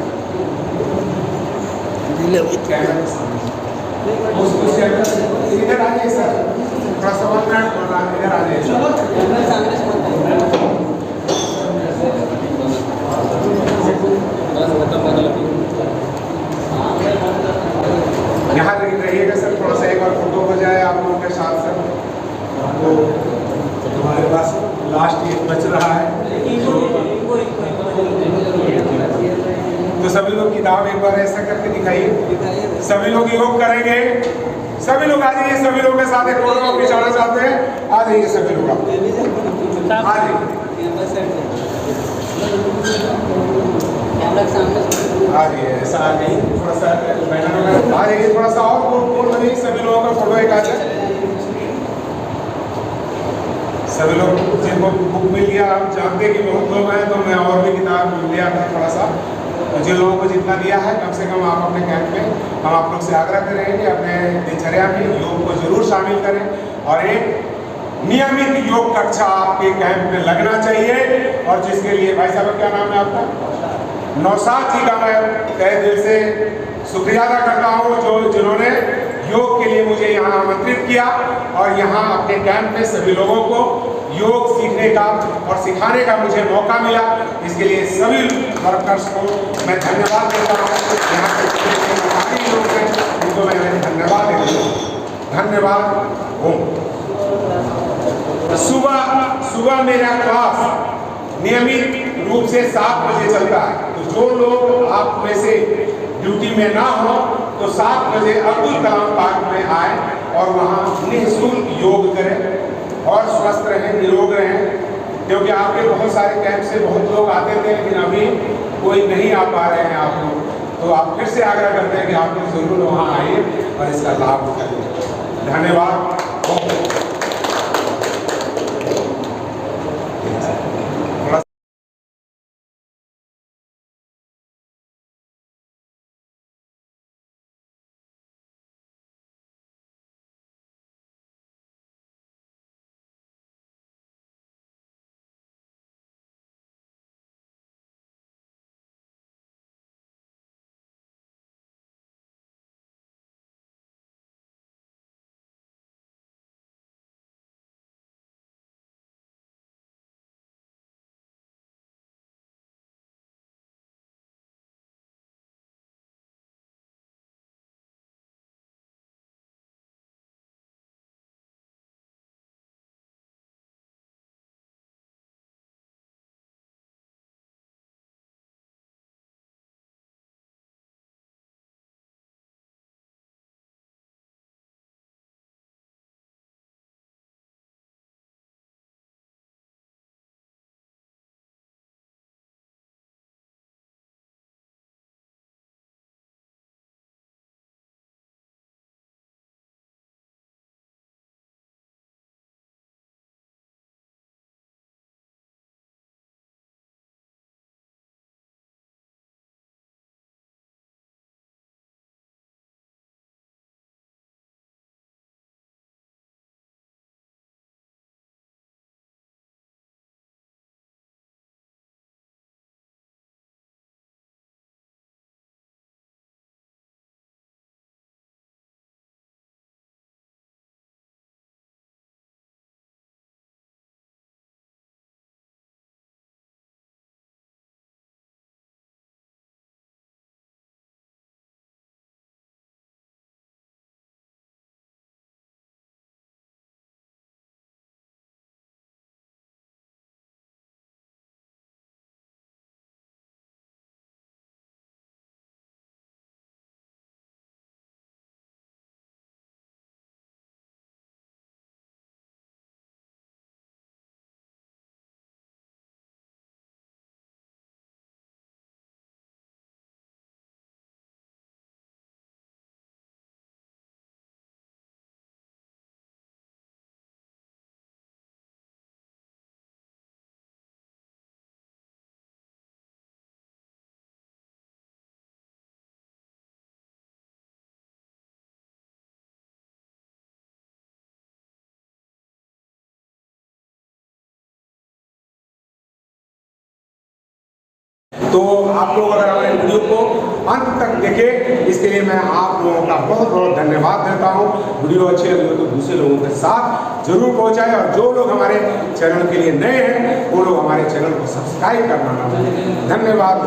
Speaker 1: इधर आ जाइए सर, थोड़ा सा 1 मिनट इधर आ जाइए। यहाँ रहिएगा सर, थोड़ा सा एक बार फोटो हो जाए आप लोगों के साथ सर। तो हमारे पास लास्ट एक बच रहा है, तो सभी लोग किताब एक बार ऐसा करके दिखाइए। सभी लोग योग करेंगे, सभी लोग आ जाइए। सभी लोगों के साथ एक फोटो खिंचाना चाहते हैं, आ जाइए सभी लोग, आ जाइए आ जाइए। ऐसा आ जाइए, थोड़ा सा आ जाइए, थोड़ा सा और गोल बनिए। सभी लोगों का फोटो एक आ जाए। सभी लोग जिनको बुक मिल गया, आप जानते कि बहुत लोग हैं, तो मैं और भी किताब लिया था थोड़ा सा। जिन लोगों को जितना दिया है, कम से कम आप अपने कैंप में, हम आप लोग से आग्रह करेंगे कि अपने दिनचर्या में योग को जरूर शामिल करें और एक नियमित योग कक्षा आपके कैंप में लगना चाहिए। और जिसके लिए भाई साहब क्या नाम है आपका? नौशाद जी का मैं तहे दिल से शुक्रिया अदा करता हूँ, जो जिन्होंने योग के लिए मुझे यहाँ आमंत्रित किया और यहाँ अपने कैंप में सभी लोगों को योग सीखने का और सिखाने का मुझे मौका मिला। इसके लिए सभी वर्कर्स को मैं धन्यवाद देता हूँ। यहाँ के काफ़ी लोग हैं जिनको मैं धन्यवाद देता हूँ। धन्यवाद हूँ। सुबह मेरा क्लास नियमित रूप से 7 बजे चलता है। तो जो लोग आप में से ड्यूटी में ना हो तो 7 बजे अब्दुल कलाम पार्क में आए और वहाँ निःशुल्क योग करें और स्वस्थ रहें, निरोग रहें। क्योंकि आपके बहुत सारे कैंप से बहुत लोग आते थे, लेकिन अभी कोई नहीं आ पा रहे हैं आप लोग। तो आप फिर से आग्रह करते हैं कि आप लोग जरूर वहाँ आइए और इसका लाभ उठाइए। धन्यवाद। तो आप लोग अगर हमारे वीडियो को अंत तक देखें, इसके लिए मैं आप लोगों का बहुत बहुत धन्यवाद देता हूं। वीडियो अच्छी लगी हो तो दूसरे लोगों के साथ जरूर पहुंचाएं, और जो लोग हमारे चैनल के लिए नए हैं वो लोग हमारे चैनल को सब्सक्राइब करना ना भूलें। धन्यवाद।